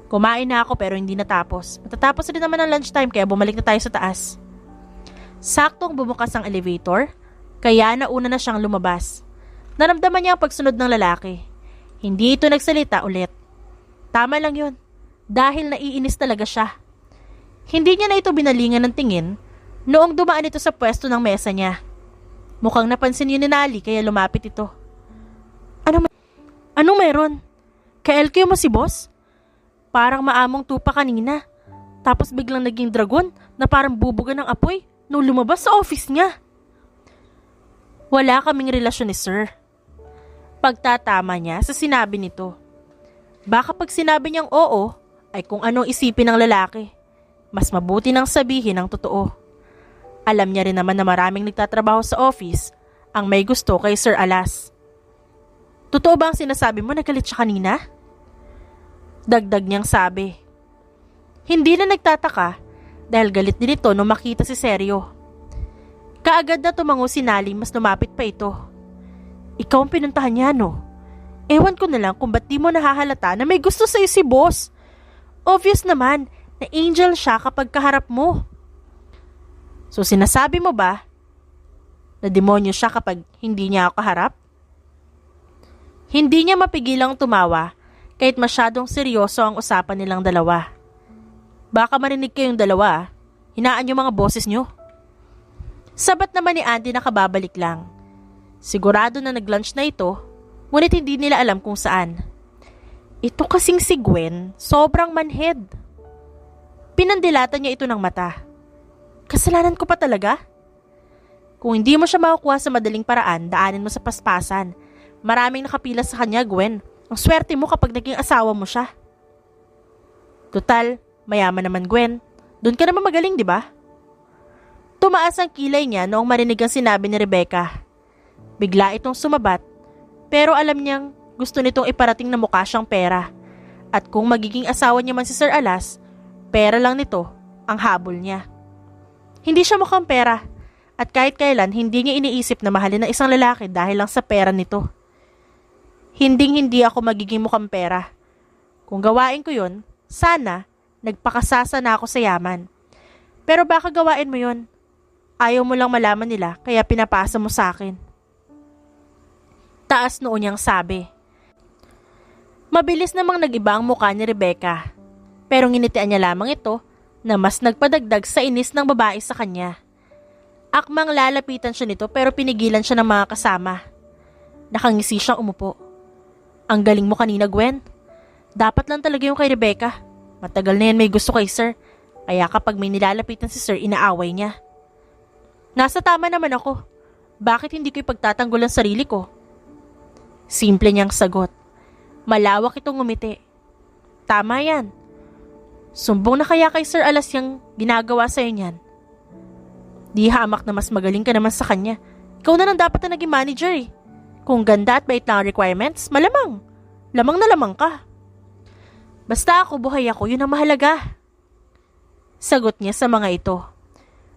[SPEAKER 1] Kumain na ako pero hindi natapos. Matatapos rin naman ang lunchtime kaya bumalik na tayo sa taas. Saktong bumukas ang elevator, kaya nauna na siyang lumabas. Naramdaman niya ang pagsunod ng lalaki. Hindi ito nagsalita ulit. Tama lang yun, dahil naiinis talaga siya. Hindi niya na ito binalingan ng tingin noong dumaan ito sa pwesto ng mesa niya. Mukhang napansin yun ni Nali kaya lumapit ito. Anong meron? Ka-LQ mo si boss? Parang maamong tupa kanina. Tapos biglang naging dragon na parang bubuga ng apoy nung lumabas sa office niya. Wala kaming relasyon ni sir. Pagtatama niya sa sinabi nito. Baka pag sinabi niyang oo, ay kung anong isipin ng lalaki. Mas mabuti nang sabihin ang totoo. Alam niya rin naman na maraming nagtatrabaho sa office ang may gusto kay Sir Alas. Totoo ba ang sinasabi mo na galit siya kanina? Dagdag niyang sabi. Hindi na nagtataka dahil galit din ito nung makita si Sergio. Kaagad na tumango si Nali, mas lumapit pa ito. Ikaw ang pinuntahan niya, no? Ewan ko na lang kung ba't di mo nahahalata na may gusto sa'yo si boss. Obvious naman na angel siya kapag kaharap mo. So sinasabi mo ba na demonyo siya kapag hindi niya ako kaharap? Hindi niya mapigilang tumawa kahit masyadong seryoso ang usapan nilang dalawa. Baka marinig kayong dalawa, hinaan yung mga boses nyo. Sabat naman ni Andy na kababalik lang. Sigurado na nag-lunch na ito, ngunit hindi nila alam kung saan. Ito kasing si Gwen, sobrang manhead. Pinandilatan niya ito ng mata. Kasalanan ko pa talaga? Kung hindi mo siya makukuha sa madaling paraan, daanin mo sa paspasan. Maraming nakapila sa kanya, Gwen. Ang swerte mo kapag naging asawa mo siya. Total, mayaman naman Gwen. Doon ka naman magaling, di ba? Tumaas ang kilay niya noong marinig ang sinabi ni Rebecca. Bigla itong sumabat, pero alam niyang gusto nitong iparating na mukha siyang pera. At kung magiging asawa niya man si Sir Alas, pera lang nito ang habol niya. Hindi siya mukhang pera, at kahit kailan hindi niya iniisip na mahalin ng isang lalaki dahil lang sa pera nito. Hindi ako magiging mukhang pera. Kung gawain ko yun, sana nagpakasasa na ako sa yaman. Pero baka gawain mo yun. Ayaw mo lang malaman nila kaya pinapasa mo sa akin. Taas noo niyang sabi. Mabilis namang nag-iba ang mukha ni Rebecca. Pero nginitian niya lamang ito na mas nagpadagdag sa inis ng babae sa kanya. Akmang lalapitan siya nito pero pinigilan siya ng mga kasama. Nakangisi siyang umupo. Ang galing mo kanina, Gwen. Dapat lang talaga yung kay Rebecca. Matagal na yan may gusto kay Sir. Kaya kapag may nilalapitan si Sir, inaaway niya. Nasa tama naman ako. Bakit hindi ko ipagtatanggol ang sarili ko? Simple niyang sagot. Malawak itong ngumiti. Tama yan. Sumbong na kaya kay Sir Alas yung ginagawa sa'yo niyan. Di hamak na mas magaling ka naman sa kanya. Ikaw na lang dapat na naging manager eh. Kung ganda at bait lang ang requirements, malamang. Lamang na lamang ka. Basta ako, buhay ako, yun ang mahalaga. Sagot niya sa mga ito.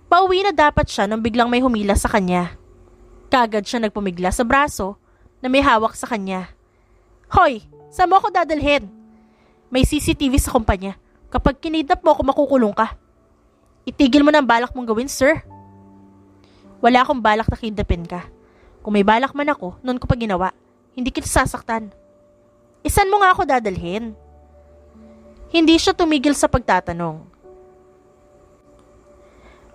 [SPEAKER 1] Pauwi na dapat siya nang biglang may humila sa kanya. Kagad siya nagpumigla sa braso na may hawak sa kanya. Hoy, saan mo ako dadalhin? May CCTV sa kumpanya. Kapag kinidnap mo ako, makukulong ka. Itigil mo na ang balak mong gawin, sir. Wala akong balak na kidnapin ka. Kung may balak man ako, noon ko pa ginawa. Hindi kita sasaktan. Isan mo nga ako dadalhin? Hindi siya tumigil sa pagtatanong.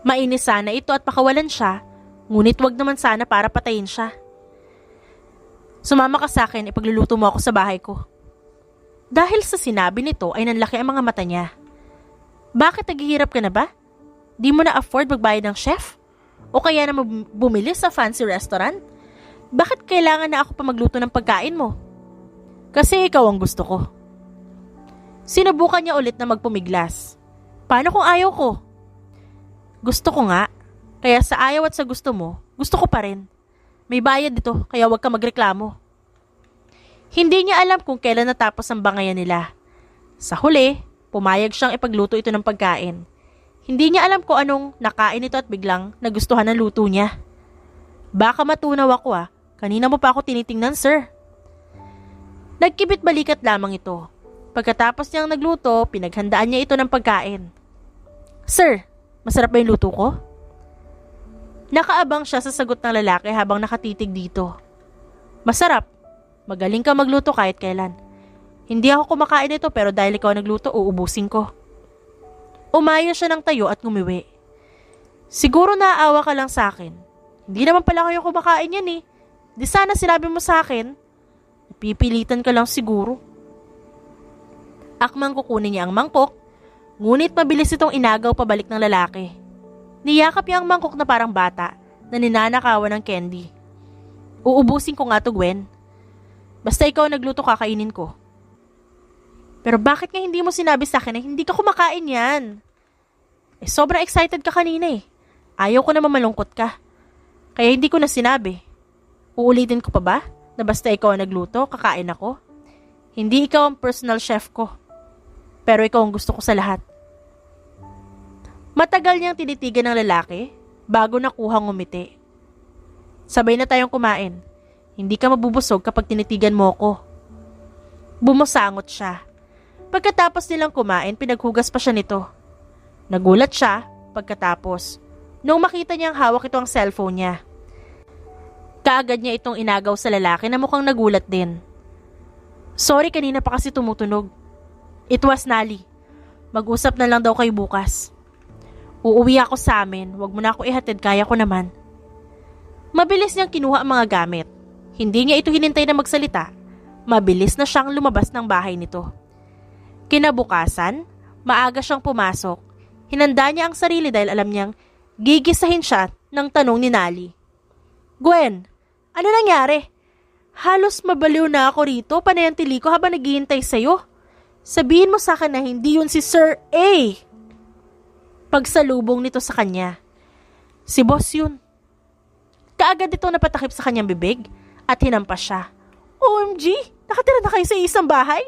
[SPEAKER 1] Mainis sana ito at pakawalan siya, ngunit wag naman sana para patayin siya. Sumama ka sa akin, ipagluluto mo ako sa bahay ko. Dahil sa sinabi nito ay nanlaki ang mga mata niya. Bakit naghihirap ka na ba? Di mo na afford magbayad ng chef? O kaya na bumili sa fancy restaurant? Bakit kailangan na ako pa magluto ng pagkain mo? Kasi ikaw ang gusto ko. Sinubukan niya ulit na magpumiglas. Paano kung ayaw ko? Gusto ko nga. Kaya sa ayaw at sa gusto mo, gusto ko pa rin. May bayad dito, kaya huwag ka magreklamo. Hindi niya alam kung kailan natapos ang bangayan nila. Sa huli, pumayag siyang ipagluto ito ng pagkain. Hindi niya alam kung anong nakain ito at biglang nagustuhan ng luto niya. Baka matunaw ako kanina mo pa ako tinitingnan, sir. Nagkibit balikat lamang ito. Pagkatapos niyang nagluto, pinaghandaan niya ito ng pagkain. Sir, masarap ba yung luto ko? Nakaabang siya sa sagot ng lalaki habang nakatitig dito. Masarap. Magaling ka magluto kahit kailan. Hindi ako kumakain nito pero dahil ikaw nagluto, uubusin ko. Umayo siya ng tayo at ngumiwi. Siguro naaawa ka lang sa akin. Hindi naman pala kayo kumakain yan eh. Di sana sinabi mo sa akin. Pipilitan ka lang siguro. Akmang kukunin niya ang mangkok, ngunit mabilis itong inagaw pabalik ng lalaki. Niyakap niya ang mangkok na parang bata na ninanakawan ng candy. Uubusin ko nga to, Gwen. Basta ikaw nagluto, kakainin ko. Pero bakit nga hindi mo sinabi sa akin na hindi ka kumakain yan? Sobrang excited ka kanina eh. Ayaw ko na mamalungkot ka. Kaya hindi ko na sinabi. Uulitin ko pa ba na basta ikaw ang nagluto, kakain ako? Hindi ikaw ang personal chef ko. Pero ikaw ang gusto ko sa lahat. Matagal niyang tinitigan ng lalaki bago nakuhang ngumiti. Sabay na tayong kumain. Hindi ka mabubusog kapag tinitigan mo ko. Bumusangot siya. Pagkatapos nilang kumain, pinaghugas pa siya nito. Nagulat siya pagkatapos nung makita niyang hawak ito ang cellphone niya. Kaagad niya itong inagaw sa lalaki na mukhang nagulat din. Sorry, kanina pa kasi tumutunog. It was Nali. Mag-usap na lang daw kayo bukas. Uuwi ako sa amin, wag mo na ako ihatid, kaya ko naman. Mabilis niyang kinuha ang mga gamit. Hindi niya ito hinintay na magsalita. Mabilis na siyang lumabas ng bahay nito. Kinabukasan, maaga siyang pumasok. Hinanda niya ang sarili dahil alam niyang gigisahin siya ng tanong ni Nali. Gwen, ano nangyari? Halos mabaliw na ako rito, panayantili ko habang naghihintay sa'yo. Sabihin mo sa akin na hindi yun si Sir A. Pagsalubong nito sa kanya. Si boss yun. Kaagad ito napatakip sa kanyang bibig at hinampas siya. OMG, nakatira na kayo sa isang bahay?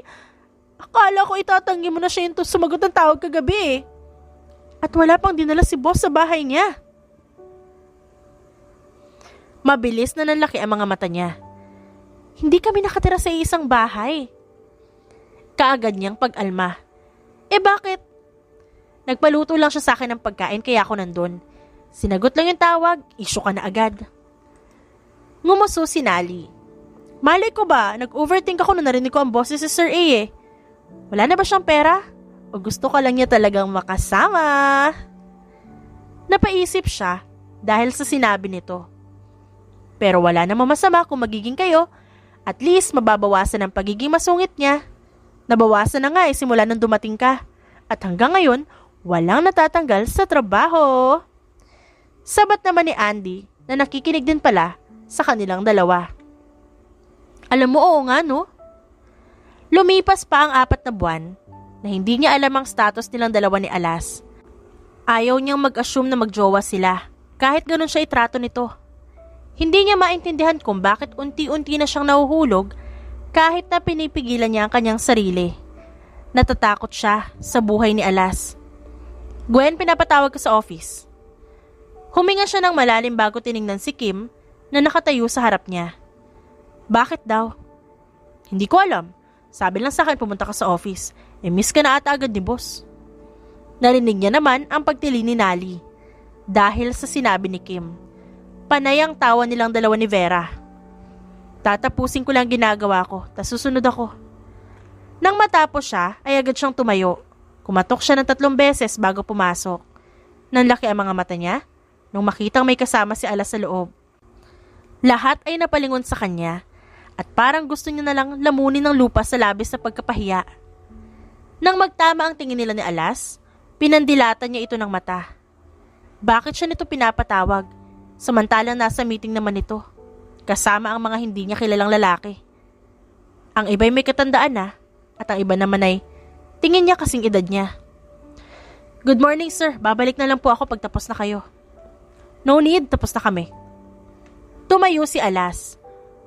[SPEAKER 1] Akala ko itatanggi mo na siya yung sumagot ng tawag kagabi eh. At wala pang dinala si boss sa bahay niya. Mabilis na nanlaki ang mga mata niya. Hindi kami nakatira sa isang bahay. Kaagad niyang pag-alma. Bakit? Nagpaluto lang siya sa akin ng pagkain kaya ako nandun. Sinagot lang yung tawag, issue ka na agad. Ngumuso si Nali. Malay ko ba, nag-overthink ako nung narinig ko ang boses si Sir A eh. Wala na ba siyang pera? O gusto ka lang niya talagang makasama? Napaisip siya dahil sa sinabi nito. Pero wala namang masama kung magiging kayo. At least mababawasan ang pagiging masungit niya. Nabawasan na nga simula nang dumating ka. At hanggang ngayon, walang natatanggal sa trabaho. Sabat naman ni Andy na nakikinig din pala sa kanilang dalawa. Alam mo, oo nga no? Lumipas pa ang 4 na buwan na hindi niya alam ang status nilang dalawa ni Alas. Ayaw niyang mag-assume na magjowa sila kahit ganun siya itrato nito. Hindi niya maintindihan kung bakit unti-unti na siyang nahuhulog kahit na pinipigilan niya ang kanyang sarili. Natatakot siya sa buhay ni Alas. Gwen, pinapatawag ko sa office. Huminga siya ng malalim bago tiningnan si Kim na nakatayo sa harap niya. Bakit daw? Hindi ko alam. Sabi lang sa akin pumunta ka sa office. Miss ka na ata agad ni boss. Narinig niya naman ang pagtili ni Nali dahil sa sinabi ni Kim. Panay ang tawa nilang dalawa ni Vera. Tatapusin ko lang ginagawa ko, tas susunod ako. Nang matapos siya, ay agad siyang tumayo. Kumatok siya ng 3 beses bago pumasok. Nanlaki ang mga mata niya nung makitang may kasama si Alas sa loob. Lahat ay napalingon sa kanya at parang gusto niya na lang lamunin ng lupa sa labis na pagkapahiya. Nang magtama ang tingin nila ni Alas, pinandilatan niya ito ng mata. Bakit siya nito pinapatawag? Samantalang nasa meeting naman ito, kasama ang mga hindi niya kilalang lalaki. Ang iba'y may katandaan na, at ang iba naman ay tingin niya kasing edad niya. Good morning sir, babalik na lang po ako pag tapos na kayo. No need, tapos na kami. Tumayo si Alas.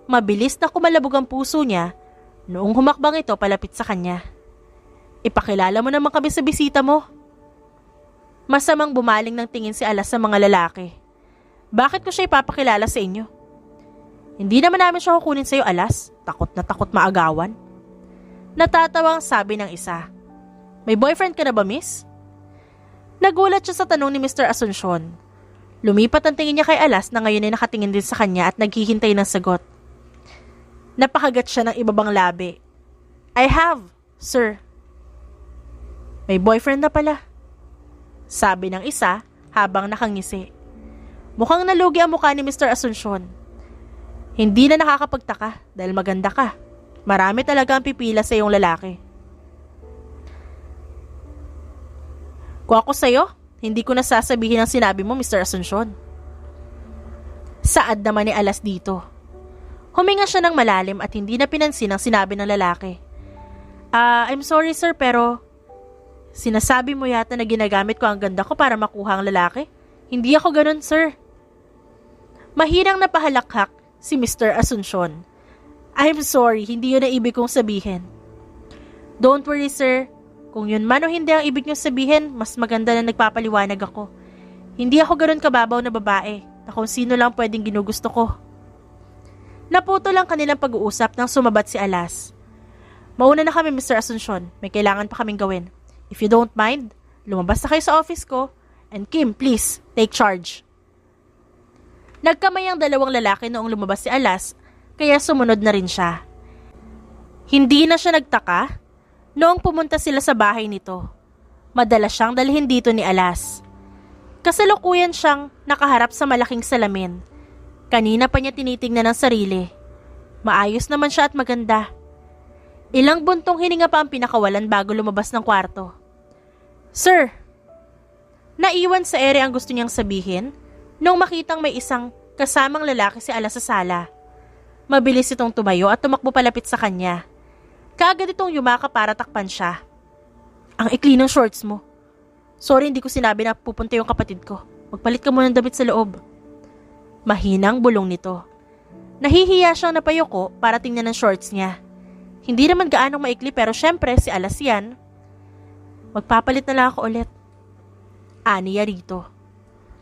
[SPEAKER 1] Mabilis na kumalabog ang puso niya noong humakbang ito palapit sa kanya. Ipakilala mo naman kami sa bisita mo. Masamang bumaling ng tingin si Alas sa mga lalaki. Bakit ko siya ipapakilala sa inyo? Hindi naman namin siya kukunin sa iyo, Alas. Takot na takot maagawan. Natatawa ang sabi ng isa. May boyfriend ka na ba, miss? Nagulat siya sa tanong ni Mr. Asuncion. Lumipat ang tingin niya kay Alas na ngayon ay nakatingin din sa kanya at naghihintay ng sagot. Napakagat siya ng ibabang labi. I have, sir. May boyfriend na pala. Sabi ng isa habang nakangisi. Mukhang nalugi ang mukha ni Mr. Asuncion. Hindi na nakakapagtaka dahil maganda ka. Marami talaga ang pipila sa iyong lalaki. Kung ako sa'yo, hindi ko nasasabihin ang sinabi mo, Mr. Asuncion. Saad naman ni Alas dito. Huminga siya ng malalim at hindi na pinansin ang sinabi ng lalaki. I'm sorry sir, pero sinasabi mo yata na ginagamit ko ang ganda ko para makuha ang lalaki? Hindi ako ganun, sir. Mahirang napahalakhak si Mr. Asuncion. I'm sorry, hindi yun ang ibig kong sabihin. Don't worry, sir. Kung yun man o hindi ang ibig niyong sabihin, mas maganda na nagpapaliwanag ako. Hindi ako ganun kababaw na babae na kung sino lang pwedeng ginugusto ko. Naputo lang kanilang pag-uusap nang sumabat si Alas. Mauna na kami, Mr. Asuncion. May kailangan pa kaming gawin. If you don't mind, lumabas na kayo sa office ko. And Kim, please, take charge. Nagkamay ang dalawang lalaki noong lumabas si Alas, kaya sumunod na rin siya. Hindi na siya nagtaka noong pumunta sila sa bahay nito. Madalas siyang dalhin dito ni Alas. Kasalukuyan siyang nakaharap sa malaking salamin. Kanina pa niya tinitingnan ang sarili. Maayos naman siya at maganda. Ilang buntong hininga pa ang pinakawalan bago lumabas ng kwarto. Sir! Naiwan sa ere ang gusto niyang sabihin nung makitang may isang kasamang lalaki si Alas sa sala. Mabilis itong tumayo at tumakbo palapit sa kanya. Kaagad itong yumaka para takpan siya. Ang ikli ng shorts mo. Sorry, hindi ko sinabi na pupunta yung kapatid ko. Magpalit ka muna ng damit sa loob. Mahinang bulong nito. Nahihiya siyang napayuko para tingnan ng shorts niya. Hindi naman gaanong maikli pero syempre si Alas yan. Magpapalit na lang ako ulit. Aniya rito.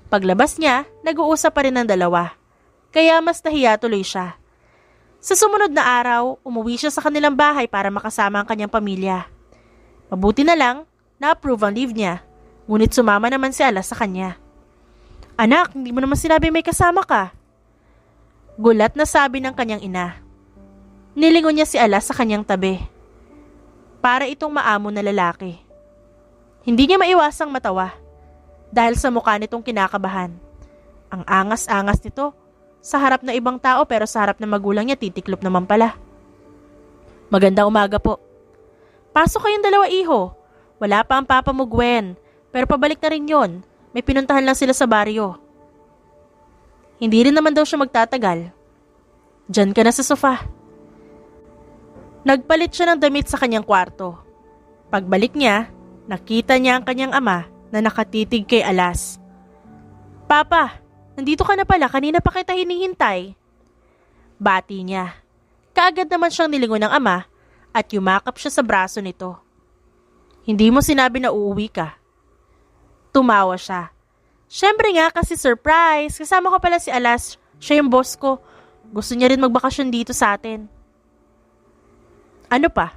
[SPEAKER 1] Paglabas niya, nag-uusap pa rin ng dalawa. Kaya mas nahiya tuloy siya. Sa sumunod na araw, umuwi siya sa kanilang bahay para makasama ang kanyang pamilya. Mabuti na lang, na-approve ang leave niya. Ngunit sumama naman si Alas sa kanya. Anak, hindi mo naman sinabi may kasama ka. Gulat na sabi ng kanyang ina. Nilingon niya si Alas sa kanyang tabi. Para itong maamo na lalaki. Hindi niya maiwasang matawa dahil sa mukha nitong kinakabahan. Ang angas-angas nito sa harap na ibang tao pero sa harap ng magulang niya titiklop naman pala. Magandang umaga po. Pasok kayong dalawa, iho. Wala pa ang papa mo, Gwen. Pero pabalik na rin yon. May pinuntahan lang sila sa baryo. Hindi rin naman daw siya magtatagal. Diyan ka na sa sofa. Nagpalit siya ng damit sa kanyang kwarto. Pagbalik niya, nakita niya ang kanyang ama na nakatitig kay Alas. Papa, nandito ka na pala, kanina pa kita hinihintay. Bati niya. Kaagad naman siyang nilingon ng ama at yumakap siya sa braso nito. Hindi mo sinabi na uuwi ka. Tumawa siya. Siyempre nga kasi surprise, kasama ko pala si Alas, siya yung boss ko. Gusto niya rin magbakasyon dito sa atin. Ano pa?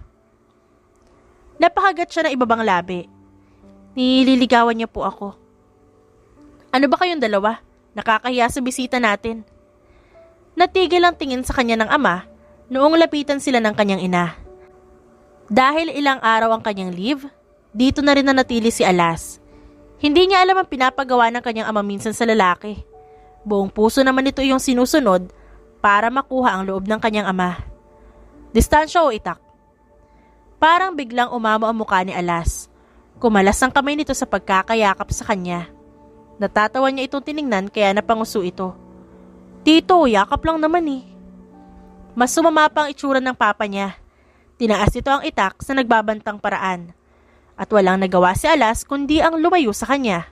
[SPEAKER 1] Napakagat siya ng ibabang labi. Nililigawan niya po ako. Ano ba kayong dalawa? Nakakahiya sa bisita natin. Natigil ang tingin sa kanya ng ama noong lapitan sila ng kanyang ina. Dahil ilang araw ang kanyang leave, dito na rin nanatili si Alas. Hindi niya alam ang pinapagawa ng kanyang ama minsan sa lalaki. Buong puso naman ito yung sinusunod para makuha ang loob ng kanyang ama. Distansya o itak? Parang biglang umamo ang mukha ni Alas. Kumalas ang kamay nito sa pagkakayakap sa kanya. Natatawa niya itong tiningnan kaya napanguso ito. Tito, yakap lang naman eh. Mas sumama pa ang itsura ng papa niya. Tinaas ito ang itak sa nagbabantang paraan. At walang nagawa si Alas kundi ang lumayo sa kanya.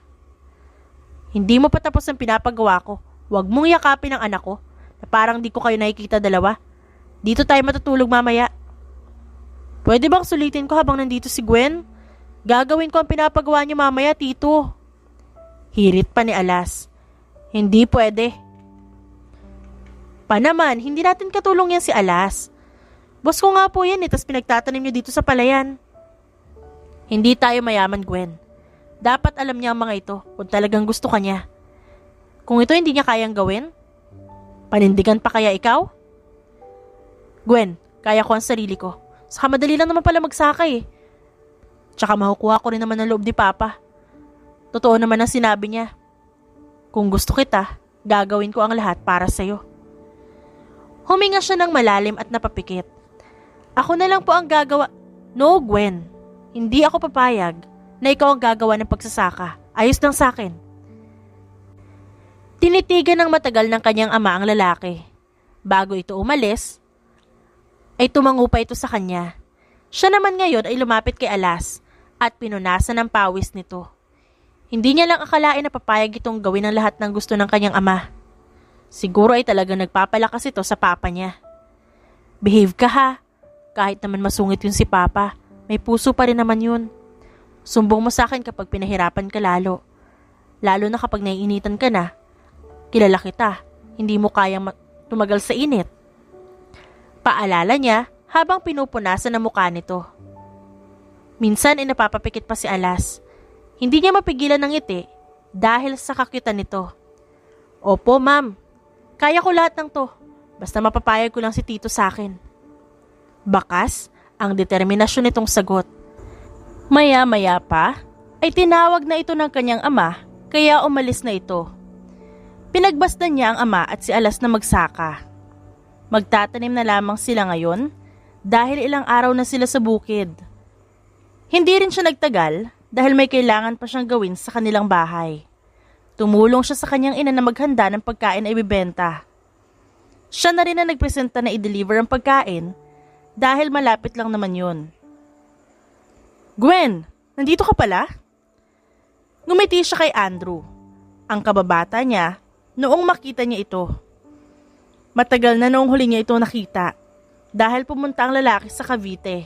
[SPEAKER 1] Hindi mo pa tapos ang pinapagawa ko. Huwag mong yakapin ang anak ko na parang di ko kayo nakikita dalawa. Dito tayo matutulog mamaya. Pwede bang sulitin ko habang nandito si Gwen? Gagawin ko ang pinapagawa niyo mamaya, tito. Hirit pa ni Alas. Hindi pwede. Panaman, hindi natin katulong yan si Alas. Boss ko nga po yan tas pinagtatanim niyo dito sa palayan. Hindi tayo mayaman, Gwen. Dapat alam niya ang mga ito kung talagang gusto ka niya. Kung ito hindi niya kayang gawin, panindigan pa kaya ikaw? Gwen, kaya ko ang sarili ko. Saka madali lang naman pala magsakay eh. Tsaka makukuha ko rin naman ang loob ni Papa. Totoo naman ang sinabi niya. Kung gusto kita, gagawin ko ang lahat para sa'yo. Huminga siya ng malalim at napapikit. Ako na lang po ang gagawa. No, Gwen. Hindi ako papayag na ikaw ang gagawa ng pagsasaka. Ayos lang sa akin. Tinitigan ng matagal ng kanyang ama ang lalaki. Bago ito umalis, ay tumango pa ito sa kanya. Siya naman ngayon ay lumapit kay Alas at pinunasan ng pawis nito. Hindi niya lang akalain na papayag itong gawin ang lahat ng gusto ng kanyang ama. Siguro ay talagang nagpapalakas ito sa papa niya. Behave ka ha. Kahit naman masungit yun si Papa, may puso pa rin naman yun. Sumbong mo sa akin kapag pinahirapan ka lalo. Lalo na kapag naiinitan ka na. Kilala kita, hindi mo kayang tumagal sa init. Paalala niya habang pinupunasan ang mukha nito. Minsan ay napapapikit pa si Alas. Hindi niya mapigilan ng ngiti dahil sa kakyutan nito. Opo, ma'am. Kaya ko lahat ng to. Basta mapapayag ko lang si Tito sa akin. Bakas ang determinasyon nitong sagot. Maya-maya pa ay tinawag na ito ng kanyang ama kaya umalis na ito. Pinagbasdan niya ang ama at si Alas na magsaka. Magtatanim na lamang sila ngayon dahil ilang araw na sila sa bukid. Hindi rin siya nagtagal dahil may kailangan pa siyang gawin sa kanilang bahay. Tumulong siya sa kanyang ina na maghanda ng pagkain na ibibenta. Siya na rin na nagpresenta na i-deliver ang pagkain dahil malapit lang naman yun. Gwen, nandito ka pala? Ngumiti siya kay Andrew, ang kababata niya noong makita niya ito. Matagal na noong huli niya ito nakita dahil pumunta ang lalaki sa Cavite.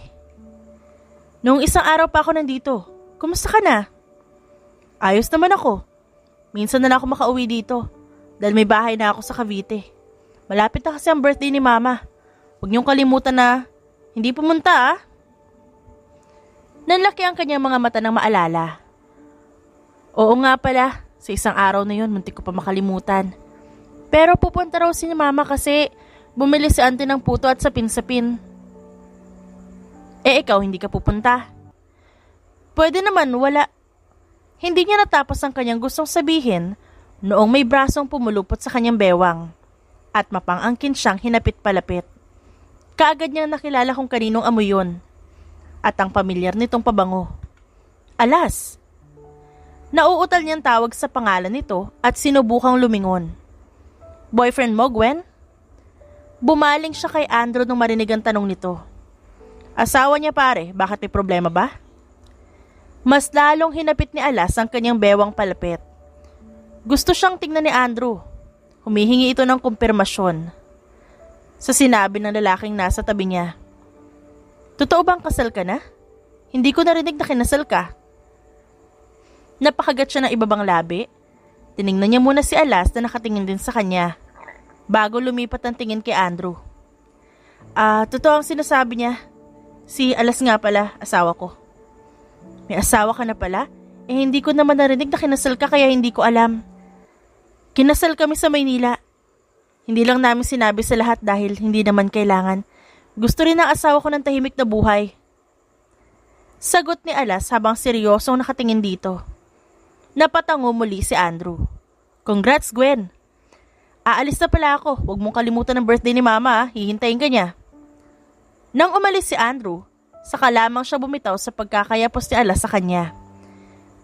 [SPEAKER 1] Noong isang araw pa ako nandito, kumusta ka na? Ayos naman ako. Minsan na lang ako makauwi dito dahil may bahay na ako sa Cavite. Malapit na kasi ang birthday ni Mama. Huwag niyong kalimutan na hindi pumunta ah. Nanlaki ang kanyang mga mata ng maalala. Oo nga pala, sa isang araw na yun, muntik ko pa makalimutan. Pero pupunta raw si Mama kasi bumili si auntie ng puto at sapin-sapin. Eh ikaw, hindi ka pupunta? Pwede naman, wala. Hindi niya natapos ang kanyang gustong sabihin noong may brasong pumulupot sa kanyang bewang at mapang-angkin siyang hinapit-palapit. Kaagad niyang nakilala kung kaninong amoy yun at ang pamilyar nitong pabango. Alas! Nauutal niyang tawag sa pangalan nito at sinubukang lumingon. Boyfriend mo, Gwen? Bumaling siya kay Andrew nung marinig ang tanong nito. Asawa niya pare, bakit may problema ba? Mas lalong hinapit ni Alas ang kanyang bewang palapit. Gusto siyang tingnan ni Andrew. Humihingi ito ng kumpirmasyon sa sinabi ng lalaking nasa tabi niya. Totoo bang kasal ka na? Hindi ko narinig na kinasal ka. Napakagat siya ng ibabang labi. Tiningnan niya muna si Alas na nakatingin din sa kanya bago lumipat ang tingin kay Andrew. Totoo ang sinasabi niya. Si Alas nga pala, asawa ko. May asawa ka na pala? Eh hindi ko naman narinig na kinasal ka kaya hindi ko alam. Kinasal kami sa Maynila. Hindi lang namin sinabi sa lahat dahil hindi naman kailangan. Gusto rin ng asawa ko ng tahimik na buhay. Sagot ni Alas habang seryosong nakatingin dito. Napatango muli si Andrew. Congrats, Gwen. Aalis na pala ako. Huwag mong kalimutan ng birthday ni Mama, hihintayin ka niya. Nang umalis si Andrew, saka lamang siya bumitaw sa pagkakayapos ni Alas sa kanya.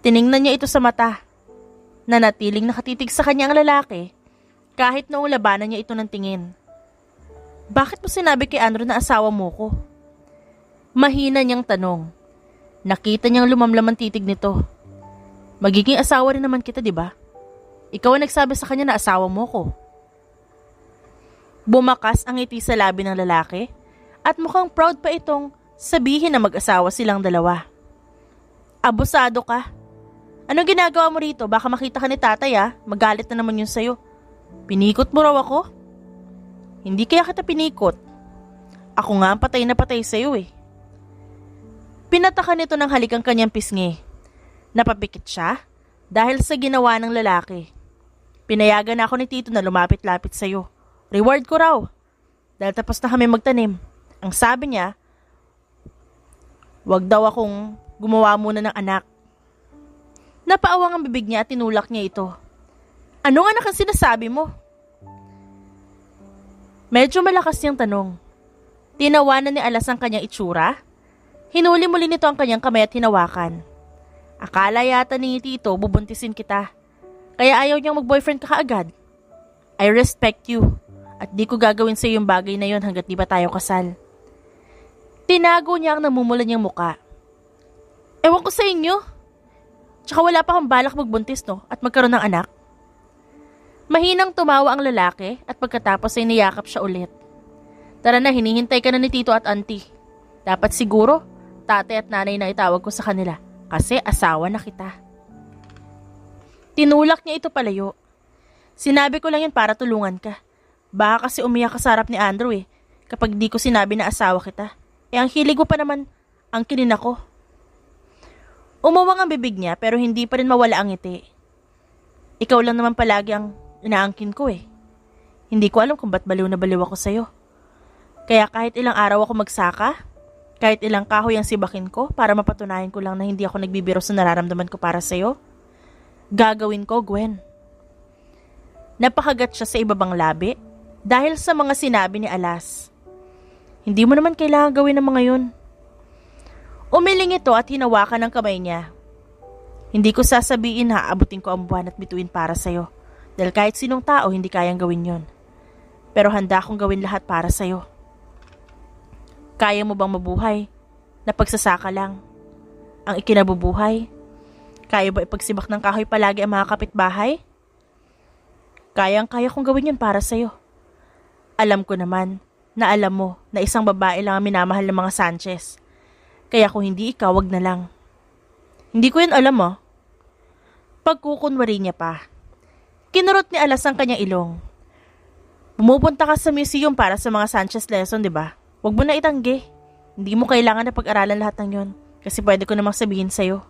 [SPEAKER 1] Tiningnan niya ito sa mata. Nanatiling nakatitig sa kanya ang lalaki kahit noong labanan niya ito ng tingin. Bakit mo sinabi kay Andrew na asawa mo ko? Mahina niyang tanong. Nakita niyang lumamlam ang titig nito. Magiging asawa rin naman kita, di ba? Ikaw ang nagsabi sa kanya na asawa mo ko. Bumakas ang ngiti sa labi ng lalaki at mukhang proud pa itong sabihin na mag-asawa silang dalawa. Abusado ka. Anong ginagawa mo rito? Baka makita ka ni tatay magalit na naman yun sa'yo. Pinikot mo raw ako? Hindi kaya kita pinikot. Ako nga ang patay na patay sa'yo eh. Pinatakan nito ng halik ang kanyang pisngi. Napapikit siya dahil sa ginawa ng lalaki. Pinayagan ako ni Tito na lumapit-lapit sa'yo. Reward ko raw. Dahil tapos na kami magtanim. Ang sabi niya, wag daw akong gumawa muna ng anak. Napaawang ang bibig niya at tinulak niya ito. Ano nga anak ang sinasabi mo? Medyo malakas niyang tanong. Tinawanan ni Alas ang kanyang itsura. Hinuli muli nito ang kanyang kamay at hinawakan. Akala yata ni Tito bubuntisin kita. Kaya ayaw niyang mag-boyfriend ka kaagad. I respect you. At di ko gagawin sa iyo yung bagay na yon hanggat di ba tayo kasal. Tinago niya ang namumulan niyang muka. Ewan ko sa inyo. Tsaka wala pa akong balak magbuntis at magkaroon ng anak. Mahinang tumawa ang lalaki at pagkatapos ay niyakap siya ulit. Tara na, hinihintay ka na ni Tito at Auntie. Dapat siguro, tatay at nanay na itawag ko sa kanila kasi asawa na kita. Tinulak niya ito palayo. Sinabi ko lang yun para tulungan ka. Baka kasi umiyak ka sa harap ni Andrew kapag di ko sinabi na asawa kita. Ang hilig mo pa naman ang kinin ako. Umawang ang bibig niya pero hindi pa rin mawala ang ngiti. Ikaw lang naman palagi ang inaangkin ko Hindi ko alam kung ba't baliw na baliw ako sa'yo. Kaya kahit ilang araw ako magsaka, kahit ilang kahoy ang sibakin ko para mapatunayan ko lang na hindi ako nagbibiro sa nararamdaman ko para sa'yo, gagawin ko, Gwen. Napakagat siya sa ibabang labi dahil sa mga sinabi ni Alas. Hindi mo naman kailangan gawin ang mga yun. Umiling ito at hinawakan ang kamay niya. Hindi ko sasabihin na aabutin ko ang buwan at bituin para sa'yo. Dahil kahit sinong tao hindi kayang gawin yon. Pero handa akong gawin lahat para sa'yo. Kaya mo bang mabuhay na pagsasaka lang ang ikinabubuhay? Kaya ba ipagsibak ng kahoy palagi ang mga kapitbahay? Kayang-kaya kong gawin yun para sa'yo. Alam ko naman na alam mo na isang babae lang ang minamahal ng mga Sanchez. Kaya kung hindi ikaw, wag na lang. Hindi ko yun alam Pagkukunwari niya pa. Kinurot ni Alas ang kanyang ilong. Pumupunta ka sa museum para sa mga Sanchez lesson, di ba? Wag mo na itanggi. Hindi mo kailangan na pag-aralan lahat ng yon. Kasi pwede ko namang sabihin sa'yo.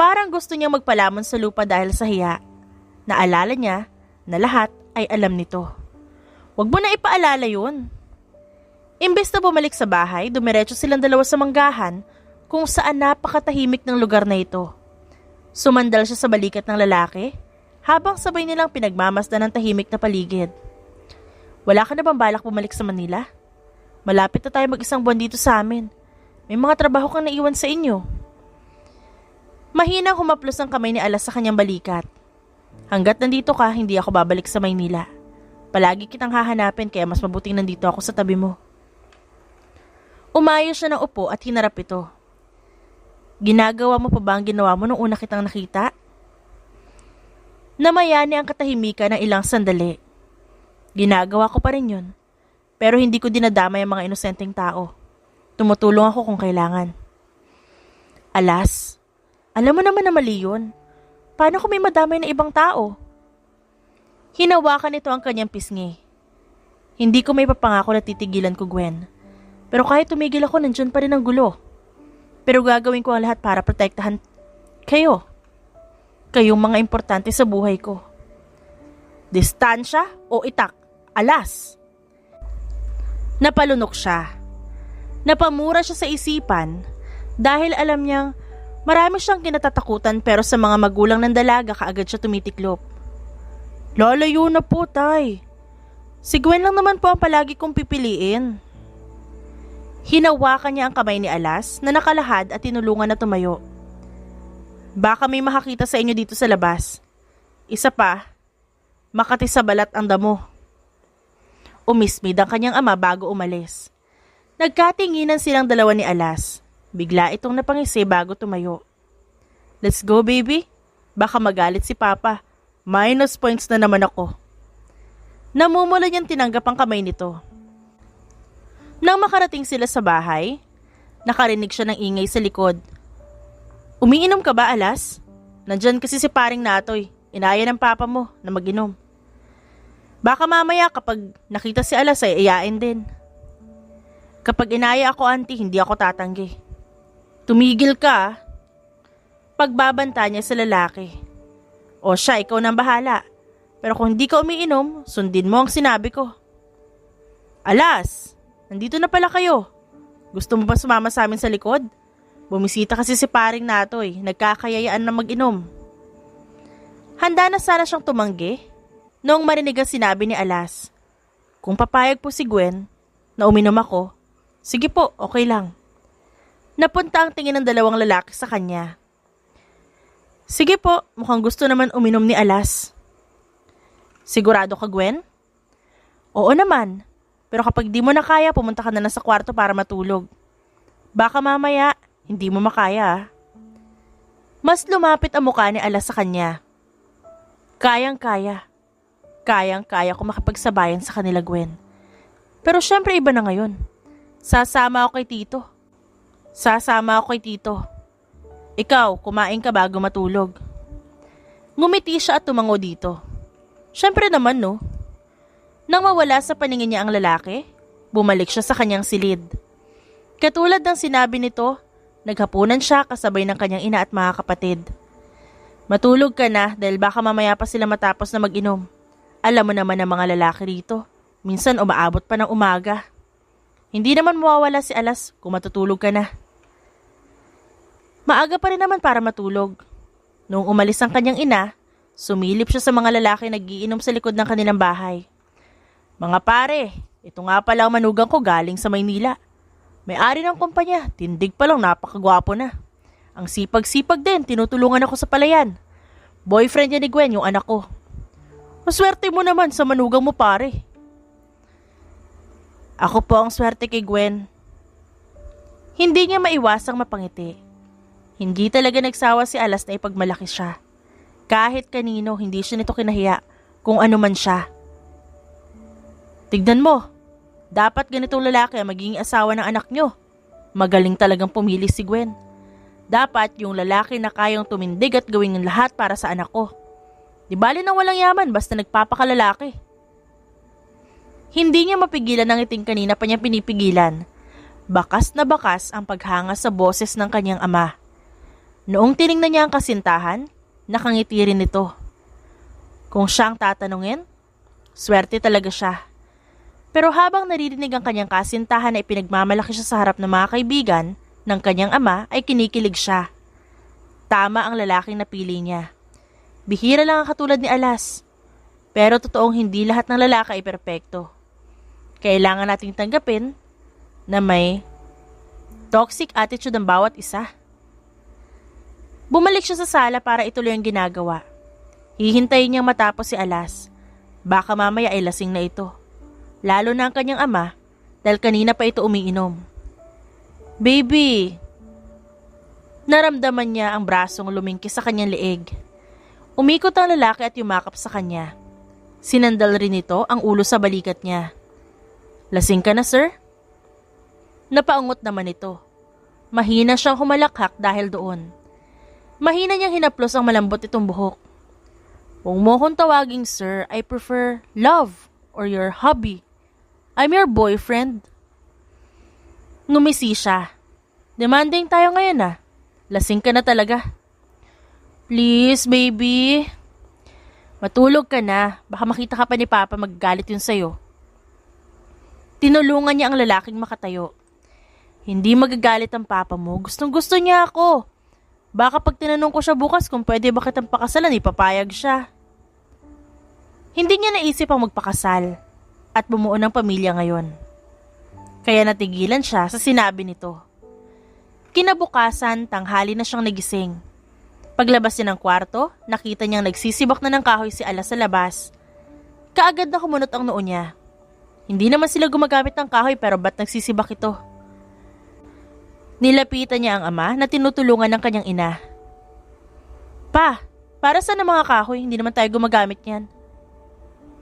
[SPEAKER 1] Parang gusto niyang magpalamon sa lupa dahil sa hiya. Naalala niya na lahat ay alam nito. Wag mo na ipaalala yun. Imbes na bumalik sa bahay, dumiretso silang dalawa sa manggahan kung saan napakatahimik ng lugar na ito. Sumandal siya sa balikat ng lalaki habang sabay nilang pinagmamasdan ng tahimik na paligid. Wala ka na bang balak bumalik sa Manila? Malapit na tayo mag-isang buwan dito sa amin. May mga trabaho kang naiwan sa inyo. Mahinang humaplos ang kamay ni Alas sa kanyang balikat. Hanggat nandito ka, hindi ako babalik sa Maynila. Palagi kitang hahanapin kaya mas mabuting nandito ako sa tabi mo. Umayos siya ng upo at hinarap ito. Ginagawa mo pa ba ang ginawa mo nung una kitang nakita? Namayani ang katahimikan ng ilang sandali. Ginagawa ko pa rin yun. Pero hindi ko dinadamay ang mga inosenteng tao. Tumutulong ako kung kailangan. Alas, alam mo naman na mali yun. Paano kung may madamay na ibang tao? Hinawakan nito ang kanyang pisngi. Hindi ko may papangako na titigilan ko, Gwen. Pero kahit tumigil ako, nandyan pa rin ang gulo. Pero gagawin ko ang lahat para protektahan kayo. Kayong mga importante sa buhay ko. Distansya o itak? Alas! Napalunok siya. Napamura siya sa isipan Dahil alam niyang marami siyang kinatatakutan pero sa mga magulang ng dalaga kaagad siya tumitiklop. Lalayo na po, tay. Si Gwen lang naman po ang palagi kong pipiliin. Hinawakan niya ang kamay ni Alas na nakalahad at tinulungan na tumayo. Baka may makakita sa inyo dito sa labas. Isa pa, makati sa balat ang damo. Umismid ang kanyang ama bago umalis. Nagkatinginan silang dalawa ni Alas. Bigla itong napangisi bago tumayo. Let's go, baby. Baka magalit si Papa. Minus points na naman ako. Namumula niyang tinanggap ang kamay nito. Nang makarating sila sa bahay, nakarinig siya ng ingay sa likod. Umiinom ka ba, Alas? Nandyan kasi si paring Natoy. Inaya ng papa mo na mag-inom. Baka mamaya kapag nakita si Alas ay iyain din. Kapag inaya ako, auntie, hindi ako tatanggi. Tumigil ka. Pagbabanta niya sa lalaki. O siya, ikaw nang bahala. Pero kung hindi ka umiinom, sundin mo ang sinabi ko. Alas, nandito na pala kayo. Gusto mo ba sumama sa amin sa likod? Bumisita kasi si paring Natoy, nagkakayayaan na mag-inom. Handa na sana siyang tumanggi noong marinig ang sinabi ni Alas. Kung papayag po si Gwen na uminom ako, sige po, okay lang. Napunta ang tingin ng dalawang lalaki sa kanya. Sige po, mukhang gusto naman uminom ni Alas. Sigurado ka, Gwen? Oo naman, pero kapag di mo na kaya, pumunta ka na lang sa kwarto para matulog. Baka mamaya, hindi mo makaya. Mas lumapit ang mukha ni Alas sa kanya. Kayang-kaya. Kayang-kaya ko makapagsabayan sa kanila, Gwen. Pero syempre iba na ngayon. Sasama ako kay Tito. Ikaw, kumain ka bago matulog. Ngumiti siya at tumango dito. Syempre naman, no? Nang mawala sa paningin niya ang lalaki, bumalik siya sa kanyang silid. Katulad ng sinabi nito, naghapunan siya kasabay ng kanyang ina at mga kapatid. Matulog ka na dahil baka mamaya pa sila matapos na mag-inom. Alam mo naman ang mga lalaki rito. Minsan umaabot pa ng umaga. Hindi naman mawawala si Alas kung matutulog ka na. Maaga pa rin naman para matulog. Noong umalis ang kanyang ina, sumilip siya sa mga lalaki nag-iinom sa likod ng kanilang bahay. Mga pare, ito nga pala ang manugang ko galing sa Maynila. May-ari ng kumpanya, tindig pa lang, napakagwapo na. Ang sipag-sipag din, tinutulungan ako sa palayan. Boyfriend niya ni Gwen, yung anak ko. Maswerte mo naman sa manugang mo, pare. Ako po ang swerte kay Gwen. Hindi niya maiwasang mapangiti. Hindi talaga nagsawa si Alas na ipagmalaki siya. Kahit kanino, hindi siya nito kinahiya kung ano man siya. Tignan mo, dapat ganitong lalaki ang magiging asawa ng anak nyo. Magaling talagang pumili si Gwen. Dapat yung lalaki na kayang tumindig at gawin ng lahat para sa anak ko. Di bali nang walang yaman basta nagpapakalalaki. Hindi niya mapigilan ang ngiting kanina pa niya pinipigilan. Bakas na bakas ang paghanga sa boses ng kanyang ama. Noong tiningnan niya ang kasintahan, nakangiti rin ito. Kung siyang tatanungin, swerte talaga siya. Pero habang naririnig ang kanyang kasintahan na ipinagmamalaki siya sa harap ng mga kaibigan ng kanyang ama, ay kinikilig siya. Tama ang lalaking napili niya. Bihira lang ang katulad ni Alas. Pero totoong hindi lahat ng lalaki ay perpekto. Kailangan nating tanggapin na may toxic attitude ang bawat isa. Bumalik siya sa sala para ituloy ang ginagawa. Hihintayin niyang matapos si Alas. Baka mamaya ay lasing na ito. Lalo na ang kanyang ama dahil kanina pa ito umiinom. Baby! Naramdaman niya ang brasong lumingkis sa kanyang leeg. Umikot ang lalaki at yumakap sa kanya. Sinandal rin ito ang ulo sa balikat niya. Lasing ka na, sir? Napaungot naman ito. Mahina siyang humalakhak dahil doon. Mahina niyang hinaplos ang malambot itong buhok. Huwag mo akong tawaging sir, I prefer love or your hubby. I'm your boyfriend. Ngumisi siya. Demanding tayo ngayon ah. Lasing ka na talaga. Please, baby. Matulog ka na. Baka makita ka pa ni Papa maggalit yun sa'yo. Tinulungan niya ang lalaking makatayo. Hindi magagalit ang papa mo. Gustong-gusto niya ako. Baka pag tinanong ko siya bukas kung pwede ba kitang pakasalan, ipapayag siya. Hindi niya naisip ang magpakasal at bumuo ng pamilya ngayon. Kaya natigilan siya sa sinabi nito. Kinabukasan, tanghali na siyang nagising. Paglabas niya ng kwarto, nakita niyang nagsisibak na ng kahoy si Alas sa labas. Kaagad na kumunot ang noo niya. Hindi naman sila gumagamit ng kahoy pero ba't nagsisibak ito? Nilapitan niya ang ama na tinutulungan ng kanyang ina. Pa, para saan ang mga kahoy? Hindi naman tayo gumagamit yan.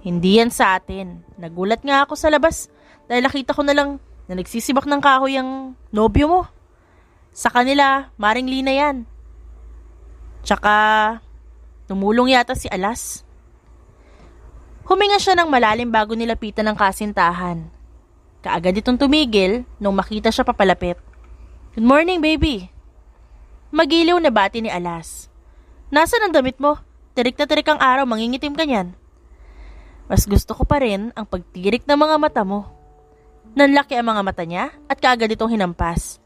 [SPEAKER 1] Hindi yan sa atin. Nagulat nga ako sa labas dahil nakita ko na lang na nagsisibak ng kahoy ang nobyo mo. Sa kanila, Maring Lina yan. Tsaka, tumulong yata si Alas. Huminga siya ng malalim bago nilapitan ng kasintahan. Kaagad itong tumigil nung makita siya papalapit. Good morning, baby. Magiliw na bati ni Alas. Nasaan ang damit mo? Tirik na tirik ang araw, mangingitim ka niyan. Mas gusto ko pa rin ang pagtirik ng mga mata mo. Nanlaki ang mga mata niya at kaagad itong hinampas.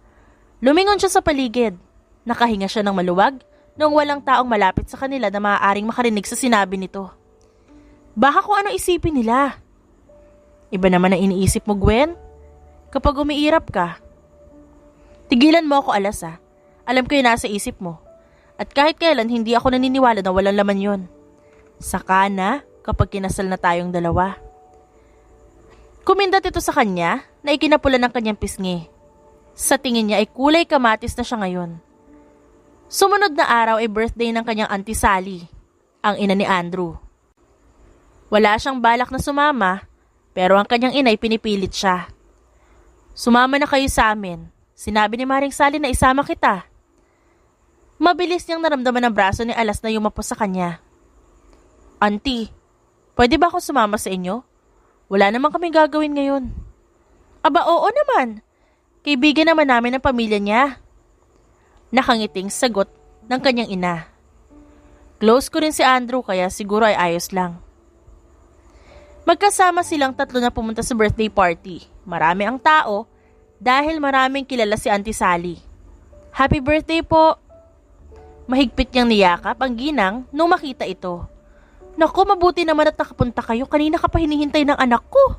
[SPEAKER 1] Lumingon siya sa paligid. Nakahinga siya ng maluwag nung walang taong malapit sa kanila na maaaring makarinig sa sinabi nito. Baka kung ano isipin nila. Iba naman ang iniisip mo, Gwen. Kapag umiirap ka. Tigilan mo ako, Alas ah. Alam ko yung nasa isip mo. At kahit kailan hindi ako naniniwala na walang laman yon. Saka na kapag kinasal na tayong dalawa. Kumindat ito sa kanya na ikinapula ng kanyang pisngi. Sa tingin niya ay kulay kamatis na siya ngayon. Sumunod na araw ay birthday ng kanyang Auntie Sally, ang ina ni Andrew. Wala siyang balak na sumama, pero ang kanyang inay pinipilit siya. Sumama na kayo sa amin. Sinabi ni Maring Sally na isama kita. Mabilis niyang naramdaman ang braso ni Alas na yumapos sa kanya. Auntie, pwede ba akong sumama sa inyo? Wala naman kami gagawin ngayon. Aba, oo naman. Kaibigan naman namin ang pamilya niya. Nakangiting sagot ng kanyang ina. Close ko rin si Andrew kaya siguro ay ayos lang. Magkasama silang tatlo na pumunta sa birthday party. Marami ang tao dahil maraming kilala si Auntie Sally. Happy birthday po! Mahigpit niyang niyakap ang ginang nung makita ito. Naku, mabuti naman at nakapunta kayo. Kanina ka pa hinihintay ng anak ko.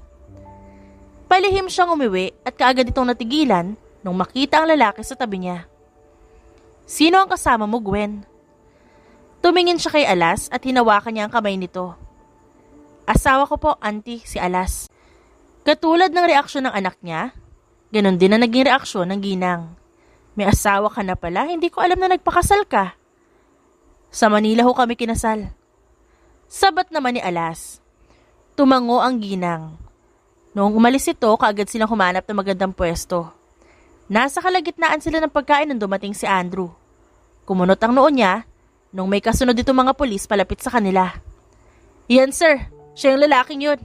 [SPEAKER 1] Palihim siyang umiwi at kaagad itong natigilan nung makita ang lalaki sa tabi niya. Sino ang kasama mo, Gwen? Tumingin siya kay Alas at hinawakan niya ang kamay nito. Asawa ko po, Auntie, si Alas. Katulad ng reaksyon ng anak niya, ganon din ang naging reaksyon ng ginang. May asawa ka na pala, hindi ko alam na nagpakasal ka. Sa Manila ho kami kinasal. Sabat naman ni Alas. Tumango ang ginang. Noong umalis ito, kaagad silang humanap ng magandang pwesto. Nasa kalagitnaan sila ng pagkain nung dumating si Andrew. Kumunot ang noo niya nung may kasunod itong mga pulis palapit sa kanila. Yan sir, siya yung lalaking yun.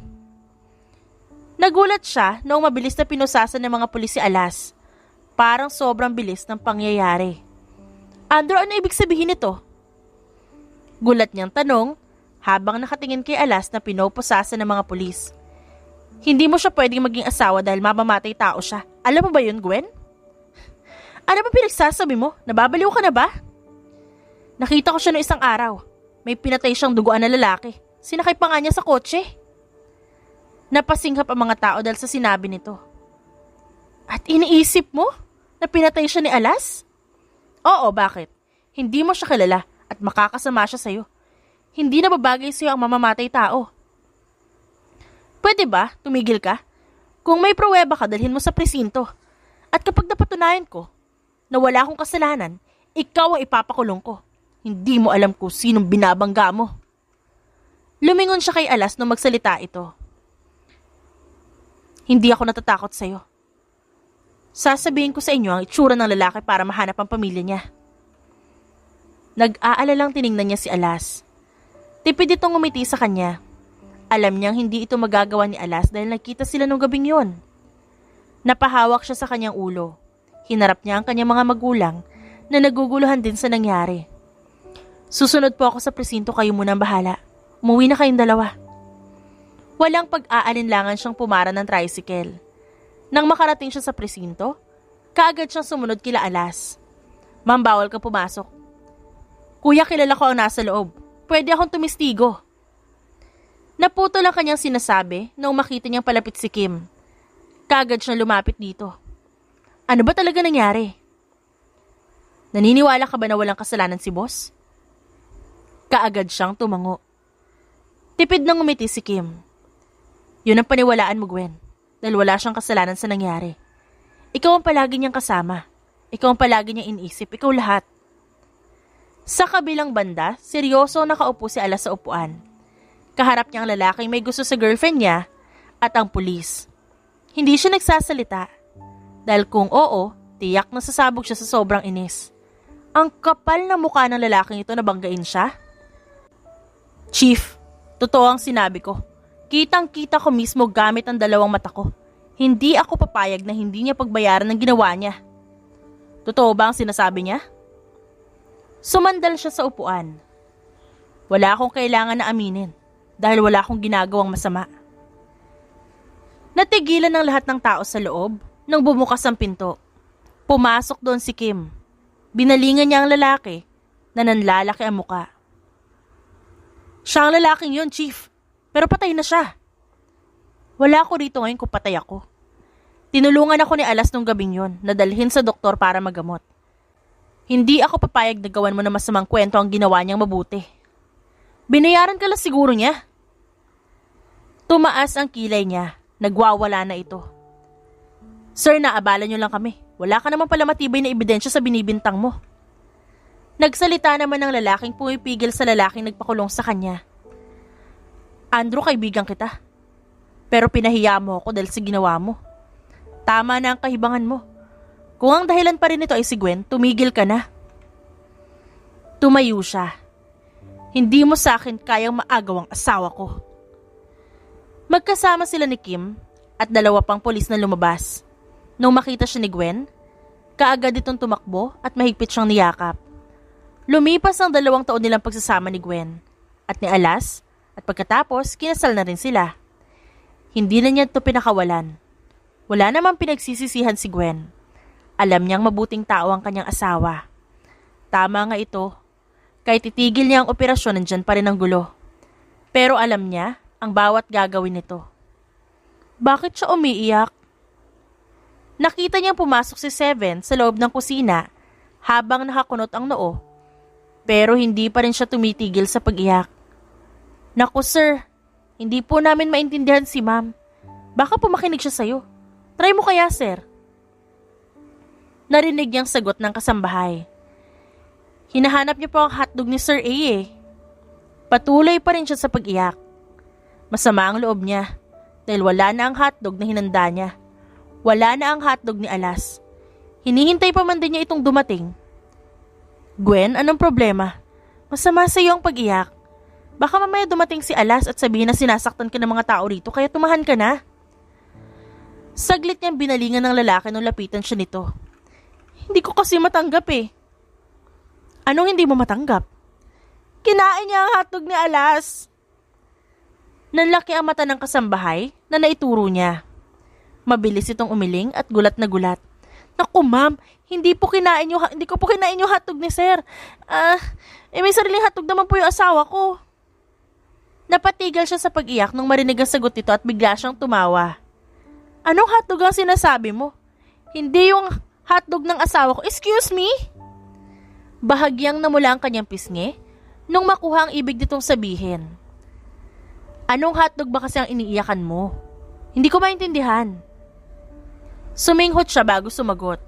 [SPEAKER 1] Nagulat siya noong mabilis na pinusasan ng mga pulis si Alas. Parang sobrang bilis ng pangyayari. Andrew, ano ibig sabihin nito? Gulat niyang tanong habang nakatingin kay Alas na pinoposasan ng mga pulis. Hindi mo siya pwedeng maging asawa dahil mamamatay tao siya. Alam mo ba yun, Gwen? Ano ba pinagsasabi mo? Nababaliw ka na ba? Nakita ko siya noong isang araw. May pinatay siyang duguan na lalaki. Sinakay pa nga niya sa kotse. Napasinghap ang mga tao dahil sa sinabi nito. At iniisip mo na pinatay siya ni Alas? Oo, bakit? Hindi mo siya kilala at makakasama siya sa'yo. Hindi na babagay sa'yo ang mamamatay tao. Pwede ba? Tumigil ka? Kung may pruweba ka, dalhin mo sa presinto. At kapag napatunayan ko na wala akong kasalanan, ikaw ang ipapakulong ko. Hindi mo alam kung sinong binabangga mo. Lumingon siya kay Alas nung magsalita ito. Hindi ako natatakot sa'yo. Sasabihin ko sa inyo ang itsura ng lalaki para mahanap ang pamilya niya. Nag-aalalang tiningnan niya si Alas. Tipid itong ngumiti sa kanya. Alam niyang hindi ito magagawa ni Alas dahil nakita sila nung gabing yon. Napahawak siya sa kanyang ulo. Hinarap niya ang kanyang mga magulang na naguguluhan din sa nangyari. Susunod po ako sa presinto, kayo muna ang bahala. Umuwi na kayong dalawa. Walang pag-aalinlangan siyang pumara ng tricycle. Nang makarating siya sa presinto, Kaagad siyang sumunod kila Alas. Ma'am, bawal ka pumasok. Kuya, kilala ko ang nasa loob. Pwede akong tumistigo. Naputol ang kanyang sinasabi nang makita niyang palapit si Kim. Kaagad siyang lumapit dito. Ano ba talaga nangyari? Naniniwala ka ba na walang kasalanan si boss? Kaagad siyang tumango. Tipid nang umiti si Kim. Yun ang paniwalaan mo, Gwen. Dahil wala siyang kasalanan sa nangyari. Ikaw ang palagi niyang kasama. Ikaw ang palagi niyang iniisip. Ikaw lahat. Sa kabilang banda, seryoso nakaupo si Alas sa upuan. Kaharap niya ang lalaking may gusto sa girlfriend niya at ang pulis. Hindi siya nagsasalita. Dahil kung oo, tiyak na sasabog siya sa sobrang inis. Ang kapal na mukha ng lalaking ito na banggain siya. Chief, totoo ang sinabi ko. Kitang-kita ko mismo gamit ang dalawang mata ko. Hindi ako papayag na hindi niya pagbayaran ng ginawa niya. Totoo ba ang sinasabi niya? Sumandal siya sa upuan. Wala akong kailangan na aminin dahil wala akong ginagawang masama. Natigilan ng lahat ng tao sa loob nang bumukas ang pinto. Pumasok doon si Kim. Binalingan niya ang lalaki na nanlalaki ang muka. Siya ang lalaking yun, Chief. Pero patay na siya. Wala ako rito ngayon kung patay ako. Tinulungan ako ni Alas nung gabing yon na dalhin sa doktor para magamot. Hindi ako papayag na gawan mo na masamang kwento ang ginawa niyang mabuti. Binayaran ka lang siguro niya. Tumaas ang kilay niya. Nagwawala na ito. Sir, naabala niyo lang kami. Wala ka naman pala matibay na ebidensya sa binibintang mo. Nagsalita naman ng lalaking pumipigil sa lalaking nagpakulong sa kanya. Andrew, kaibigan kita. Pero pinahiya mo ako dahil sa ginawa mo. Tama na ang kahibangan mo. Kung ang dahilan pa rin ito ay si Gwen, tumigil ka na. Tumayo siya. Hindi mo sa akin kayang maagaw ang asawa ko. Magkasama sila ni Kim at dalawa pang pulis na lumabas. Nung makita siya ni Gwen, kaagad itong tumakbo at mahigpit siyang niyakap. Lumipas ang 2 taon nilang pagsasama ni Gwen at ni Alas at pagkatapos kinasal na rin sila. Hindi na niya ito pinakawalan. Wala namang pinagsisisihan si Gwen. Alam niyang mabuting tao ang kanyang asawa. Tama nga ito. Kahit titigil niya ang operasyon, nandyan pa rin ang gulo. Pero alam niya ang bawat gagawin nito. Bakit siya umiiyak? Nakita niyang pumasok si Seven sa loob ng kusina habang nakakunot ang noo. Pero hindi pa rin siya tumitigil sa pag-iyak. Naku sir, hindi po namin maintindihan si ma'am. Baka po makinig siya sa'yo. Try mo kaya, sir. Narinig niyang sagot ng kasambahay. Hinahanap niya po ang hotdog ni Sir A eh. Patuloy pa rin siya sa pag-iyak. Masama ang loob niya dahil wala na ang hotdog na hinanda niya. Wala na ang hotdog ni Alas. Hinihintay pa man din niya itong dumating. Gwen, anong problema? Masama sa iyo ang pag-iyak. Baka mamaya dumating si Alas at sabihin na sinasaktan ka ng mga tao rito kaya tumahan ka na. Saglit niyang binalingan ng lalaki nung lapitan siya nito. Hindi ko kasi matanggap eh. Anong hindi mo matanggap? Kinain niya ang hotdog ni Alas. Nanlaki ang mata ng kasambahay na naituro niya. Mabilis itong umiling at gulat na gulat. Naku ma'am, hindi ko po kinain yung hotdog ni sir. May sariling hotdog naman po yung asawa ko. Napatigal siya sa pag-iyak nung marinig ang sagot nito at bigla siyang tumawa. Anong hotdog ang sinasabi mo? Hindi yung hotdog ng asawa ko. Excuse me? Bahagyang namula ang kanyang pisngi nung makuha ang ibig nitong sabihin. Anong hotdog ba kasi ang iniiyakan mo? Hindi ko maintindihan. Suminghot siya bago sumagot.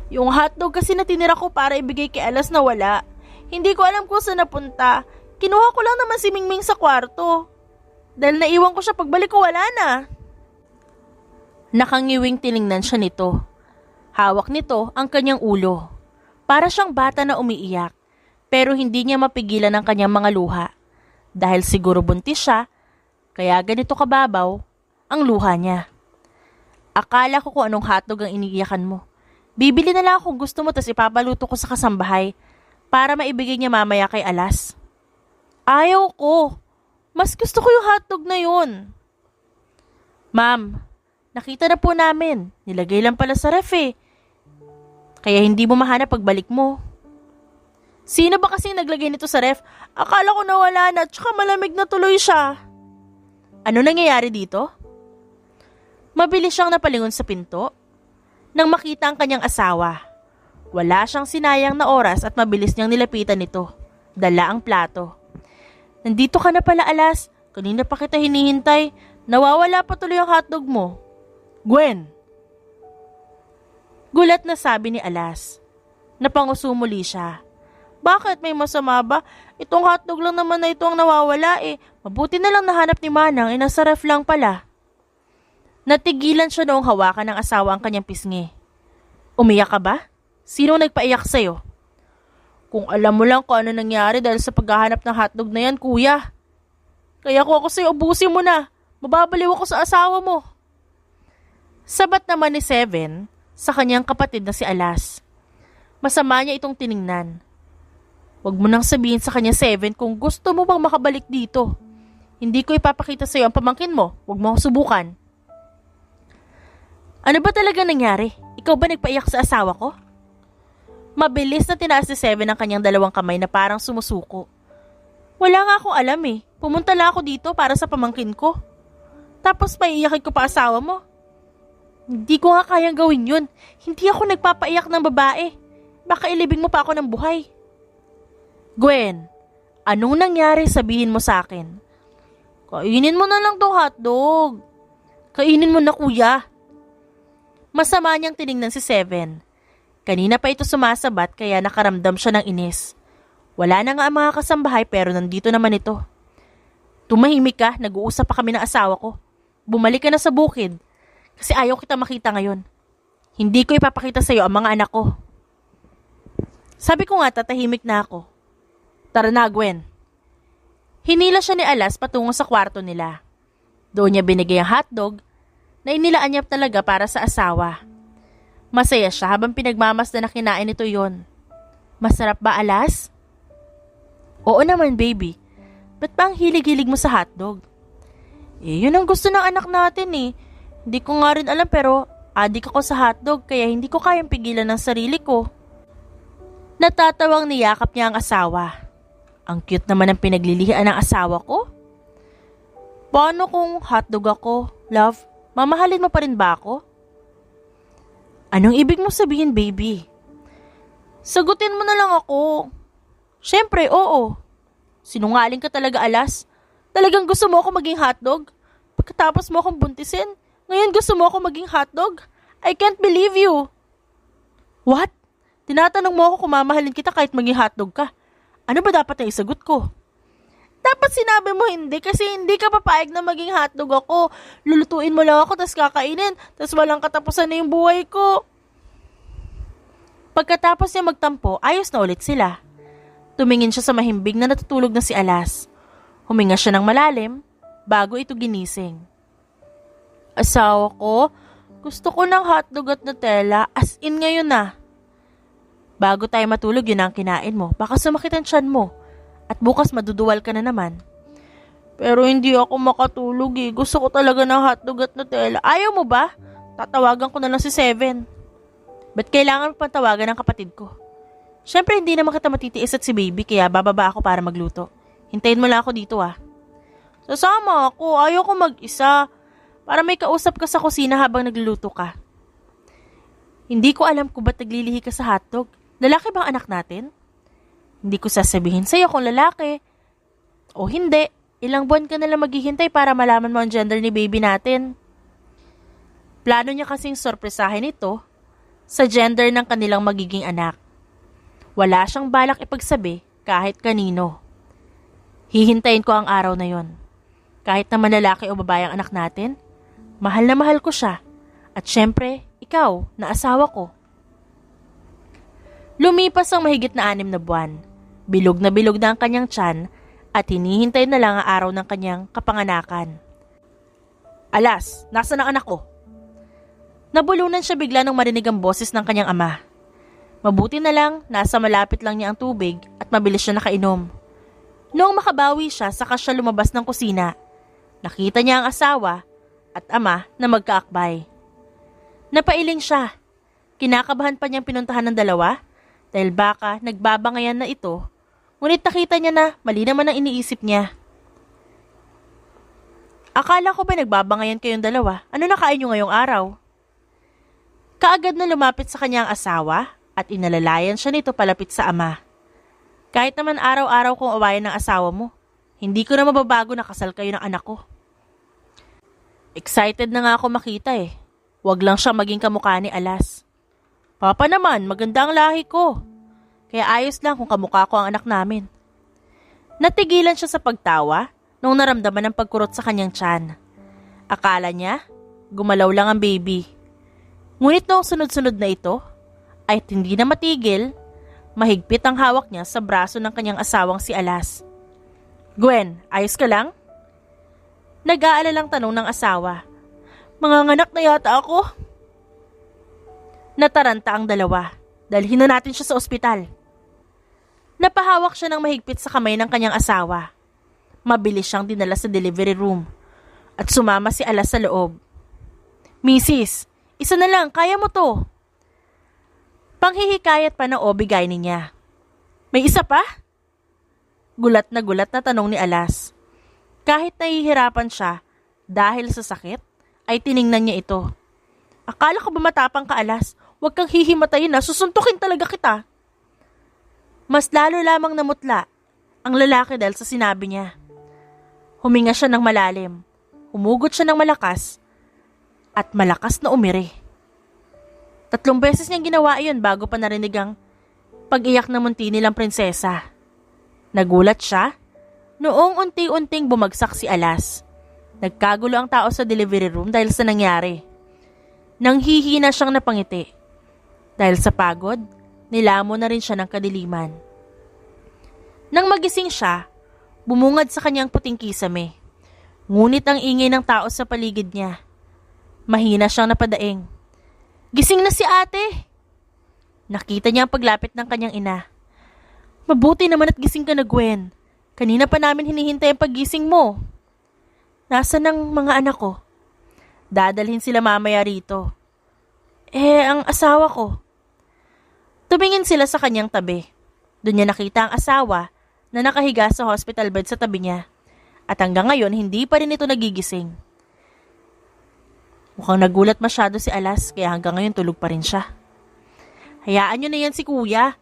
[SPEAKER 1] Yung hotdog kasi na tinira ko para ibigay kay Alas na wala. Hindi ko alam kung saan napunta. Kinuha ko lang naman si Mingming sa kwarto. Dahil naiwan ko siya pagbalik ko wala na. Nakangiwing tiningnan siya nito. Hawak nito ang kanyang ulo. Para siyang bata na umiiyak. Pero hindi niya mapigilan ang kanyang mga luha. Dahil siguro buntis siya, kaya ganito kababaw ang luha niya. Akala ko kung anong hotdog ang iniiyakan mo. Bibili na lang kung gusto mo tas ipapaluto ko sa kasambahay para maibigay niya mamaya kay Alas. Ayaw ko. Mas gusto ko yung hotdog na yun. Ma'am, nakita na po namin. Nilagay lang pala sa ref eh. Kaya hindi mo mahanap pagbalik mo. Sino ba kasi naglagay nito sa ref? Akala ko nawala na, tsaka malamig na tuloy siya. Ano nangyayari dito? Mabilis siyang napalingon sa pinto. Nang makita ang kanyang asawa, wala siyang sinayang na oras at mabilis niyang nilapitan nito. Dala ang plato. Nandito ka na pala, Alas. Kanina pa kita hinihintay. Nawawala pa tuloy ang hotdog mo. Gwen! Gulat na sabi ni Alas. Napanguso muli siya. Bakit, may masama ba? Itong hotdog lang naman na ito ang nawawala eh. Mabuti na lang nahanap ni Manang, nasa ref lang pala. Natigilan siya noong hawakan ng asawa ang kanyang pisngi. Umiyak ka ba? Sino nagpaiyak sa'yo? Kung alam mo lang kung ano nangyari dahil sa paghahanap ng hotdog na yan, kuya. Kaya ko sa'yo, ubusin mo na. Mababaliw ako sa asawa mo. Sabat naman ni Seven sa kanyang kapatid na si Alas. Masama niya itong tiningnan. Huwag mo nang sabihin sa kanya, Seven, kung gusto mo bang makabalik dito. Hindi ko ipapakita sa'yo ang pamangkin mo. Huwag mo akong subukan. Ano ba talaga nangyari? Ikaw ba nagpaiyak sa asawa ko? Mabilis na tinaas ni Seven ang kanyang dalawang kamay na parang sumusuko. Wala nga akong alam eh. Pumunta lang ako dito para sa pamangkin ko. Tapos paiiyakin ko pa asawa mo. Hindi ko nga kayang gawin yun. Hindi ako nagpapaiyak ng babae. Baka ilibing mo pa ako ng buhay. Gwen, anong nangyari sabihin mo sa akin? Kainin mo na lang tong hotdog. Kainin mo na, kuya. Masama niyang tiningnan si Seven. Kanina pa ito sumasabat kaya nakaramdam siya ng inis. Wala na nga ang mga kasambahay pero nandito naman ito. Tumahimik ka, nag-uusap pa kami ng asawa ko. Bumalik ka na sa bukid kasi ayaw kita makita ngayon. Hindi ko ipapakita sa iyo ang mga anak ko. Sabi ko nga tatahimik na ako. Tara na, Gwen. Hinila siya ni Alas patungo sa kwarto nila. Doon niya binigay ang hotdog na inilaan niya talaga para sa asawa. Masaya siya habang pinagmamasdan na kinain nito yon. Masarap ba, Alas? Oo naman, baby. Ba't ba ang hilig-hilig mo sa hotdog? Yun ang gusto ng anak natin eh. Hindi ko nga rin alam pero adik ako sa hotdog kaya hindi ko kayang pigilan ng sarili ko. Natatawang niyakap niya ang asawa. Ang cute naman ang pinaglilihian ng asawa ko. Paano kung hotdog ako, love? Mamahalin mo pa rin ba ako? Anong ibig mo sabihin, baby? Sagutin mo na lang ako. Siyempre, oo. Sinungaling ka talaga, Alas. Talagang gusto mo ako maging hotdog? Pagkatapos mo akong buntisin, ngayon gusto mo ako maging hotdog? I can't believe you. What? Tinatanong mo ako kung mamahalin kita kahit maging hotdog ka. Ano ba dapat na isagot ko? Dapat sinabi mo hindi kasi hindi ka papayag na maging hotdog ako. Lulutuin mo lang ako tas kakainin tas walang katapusan na yung buhay ko. Pagkatapos niya magtampo, ayos na ulit sila. Tumingin siya sa mahimbing na natutulog na si Alas. Huminga siya ng malalim bago ito ginising. Asawa ko, gusto ko ng hotdog at Nutella as in ngayon na. Bago tayo matulog, yun ang kinain mo. Baka sumakit ang tiyan mo. At bukas maduduwal ka na naman. Pero hindi ako makatulog eh. Gusto ko talaga ng hotdog at Nutella. Ayaw mo ba? Tatawagan ko na lang si Seven. Ba't kailangan mo patawagan ng kapatid ko? Siyempre hindi naman kita matitiis at si baby kaya bababa ako para magluto. Hintayin mo lang ako dito ah. Sasama ako. Ayaw ko mag-isa. Para may kausap ka sa kusina habang nagluluto ka. Hindi ko alam kung ba't naglilihi ka sa hotdog. Lalaki bang anak natin? Hindi ko sasabihin sa'yo kung lalaki. O hindi, ilang buwan ka nalang maghihintay para malaman mo ang gender ni baby natin. Plano niya kasing sorpresahin ito sa gender ng kanilang magiging anak. Wala siyang balak ipagsabi kahit kanino. Hihintayin ko ang araw na yon. Kahit naman lalaki o babae ang anak natin, mahal na mahal ko siya. At syempre, ikaw na asawa ko. Lumipas ang mahigit na 6 na buwan. Bilog na ang kanyang tiyan at hinihintay na lang ang araw ng kanyang kapanganakan. Alas, nasa ang anak ko? Nabulunan siya bigla nang marinig ang boses ng kanyang ama. Mabuti na lang, nasa malapit lang niya ang tubig at mabilis siya nakainom. Noong makabawi siya, saka siya lumabas ng kusina. Nakita niya ang asawa at ama na magkaakbay. Napailing siya. Kinakabahan pa niyang pinuntahan ng dalawa dahil baka nagbabangayan na ito, ngunit nakita niya na mali naman ang iniisip niya. Akala ko ba nagbabangayan kayong dalawa? Ano nakain niyo ngayong araw? Kaagad na lumapit sa kanyang asawa at inalalayan siya nito palapit sa ama. Kahit naman araw-araw kong awayan ng asawa mo, hindi ko na mababago na kasal kayo ng anak ko. Excited na nga ako makita eh. Huwag lang siya maging kamukha ni Alas. Papa naman, maganda ang lahi ko. Kaya ayos lang kung kamukha ko ang anak namin. Natigilan siya sa pagtawa nung naramdaman ang pagkurot sa kanyang tiyan. Akala niya, gumalaw lang ang baby. Ngunit noong sunod-sunod na ito, ay hindi na matigil, mahigpit ang hawak niya sa braso ng kanyang asawang si Alas. Gwen, ayos ka lang? Nag-aalalang tanong ng asawa. Manganganak na yata ako. Nataranta ang dalawa. Dalhin na natin siya sa ospital. Napahawak siya ng mahigpit sa kamay ng kanyang asawa. Mabilis siyang dinala sa delivery room at sumama si Alas sa loob. Mrs., isa na lang, kaya mo to. Panghihikayat pa ng OB-GYN niya. May isa pa? Gulat na tanong ni Alas. Kahit nahihirapan siya dahil sa sakit, ay tiningnan niya ito. Akala ko ba matapang ka, Alas? Huwag kang hihimatayin na, susuntukin talaga kita. Mas lalo lamang namutla ang lalaki dahil sa sinabi niya. Huminga siya ng malalim, humugot siya ng malakas, at malakas na umiri. 3 beses niyang ginawa iyon bago pa narinig ang pag-iyak na munti nilang prinsesa. Nagulat siya noong unti-unting bumagsak si Alas. Nagkagulo ang tao sa delivery room dahil sa nangyari. Nanghihina siyang napangiti. Dahil sa pagod, nilamon na rin siya ng kadiliman. Nang magising siya, bumungad sa kanyang puting kisame. Ngunit ang ingay ng tao sa paligid niya. Mahina siyang napadaing. Gising na si ate! Nakita niya ang paglapit ng kanyang ina. Mabuti naman at gising ka na, Gwen. Kanina pa namin hinihintay ang paggising mo. Nasaan ang mga anak ko? Dadalhin sila mamaya rito. Ang asawa ko. Tumingin sila sa kanyang tabi. Doon niya nakita ang asawa na nakahiga sa hospital bed sa tabi niya. At hanggang ngayon, hindi pa rin ito nagigising. Mukhang nagulat masyado si Alas kaya hanggang ngayon tulog pa rin siya. Hayaan niyo na yan si kuya.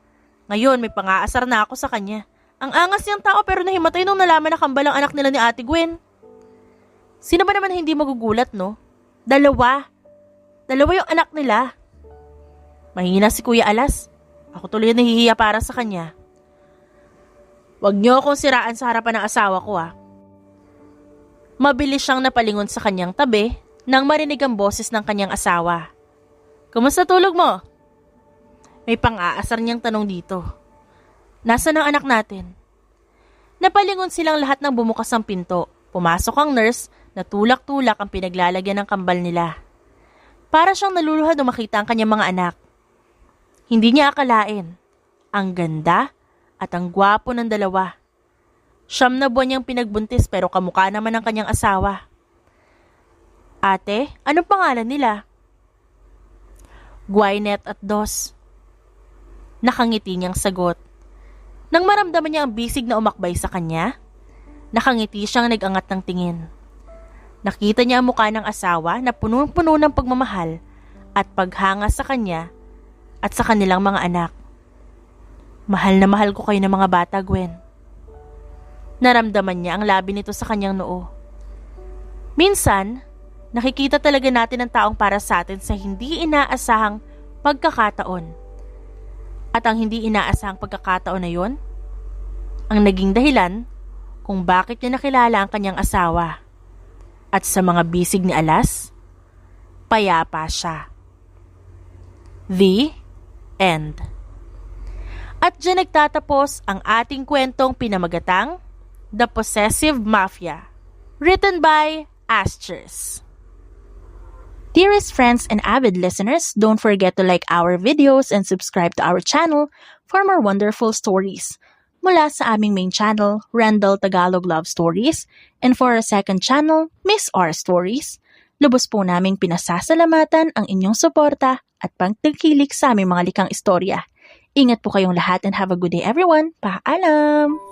[SPEAKER 1] Ngayon, may pang-aasar na ako sa kanya. Ang angas niyang tao pero nahimatay nung nalaman na kambal ang anak nila ni Ate Gwen. Sino ba naman hindi magugulat, no? Dalawa yung anak nila. Mahina si Kuya Alas. Ako tuloy nahihiya para sa kanya. Huwag niyo akong siraan sa harapan ng asawa ko, ah. Mabilis siyang napalingon sa kanyang tabi nang marinig ang boses ng kanyang asawa. Kumusta tulog mo? May pang-aasar niyang tanong dito. Nasaan ang anak natin? Napalingon silang lahat nang bumukas ang pinto. Pumasok ang nurse na tulak-tulak ang pinaglalagyan ng kambal nila. Para siyang naluluha nung makita ang kanyang mga anak. Hindi niya akalain. Ang ganda at ang gwapo ng dalawa. 9 na buwan niyang pinagbuntis pero kamukha naman ng kanyang asawa. Ate, anong pangalan nila? Gwyneth at Dos. Nakangiti niyang sagot. Nang maramdaman niya ang bisig na umakbay sa kanya, nakangiti siyang nag-angat ng tingin. Nakita niya ang mukha ng asawa na punong-puno ng pagmamahal at paghanga sa kanya at sa kanilang mga anak. Mahal na mahal ko kayo ng mga bata, Gwen. Naramdaman niya ang labi nito sa kanyang noo. Minsan, nakikita talaga natin ang taong para sa atin sa hindi inaasahang pagkakataon. At ang hindi inaasahang pagkakataon na yon, ang naging dahilan kung bakit niya nakilala ang kanyang asawa. At sa mga bisig ni Alas, payapa siya. The End. At dyan nagtatapos ang ating kwentong pinamagatang The Possessive Mafia, written by Asters. Dearest friends and avid listeners, don't forget to like our videos and subscribe to our channel for more wonderful stories. Mula sa aming main channel, Randall Tagalog Love Stories, and for our second channel, Miss R Stories,
[SPEAKER 2] Lubos po naming pinasasalamatan ang inyong suporta at pagtangkilik sa aming mga likang istorya. Ingat po kayong lahat and have a good day everyone. Paalam!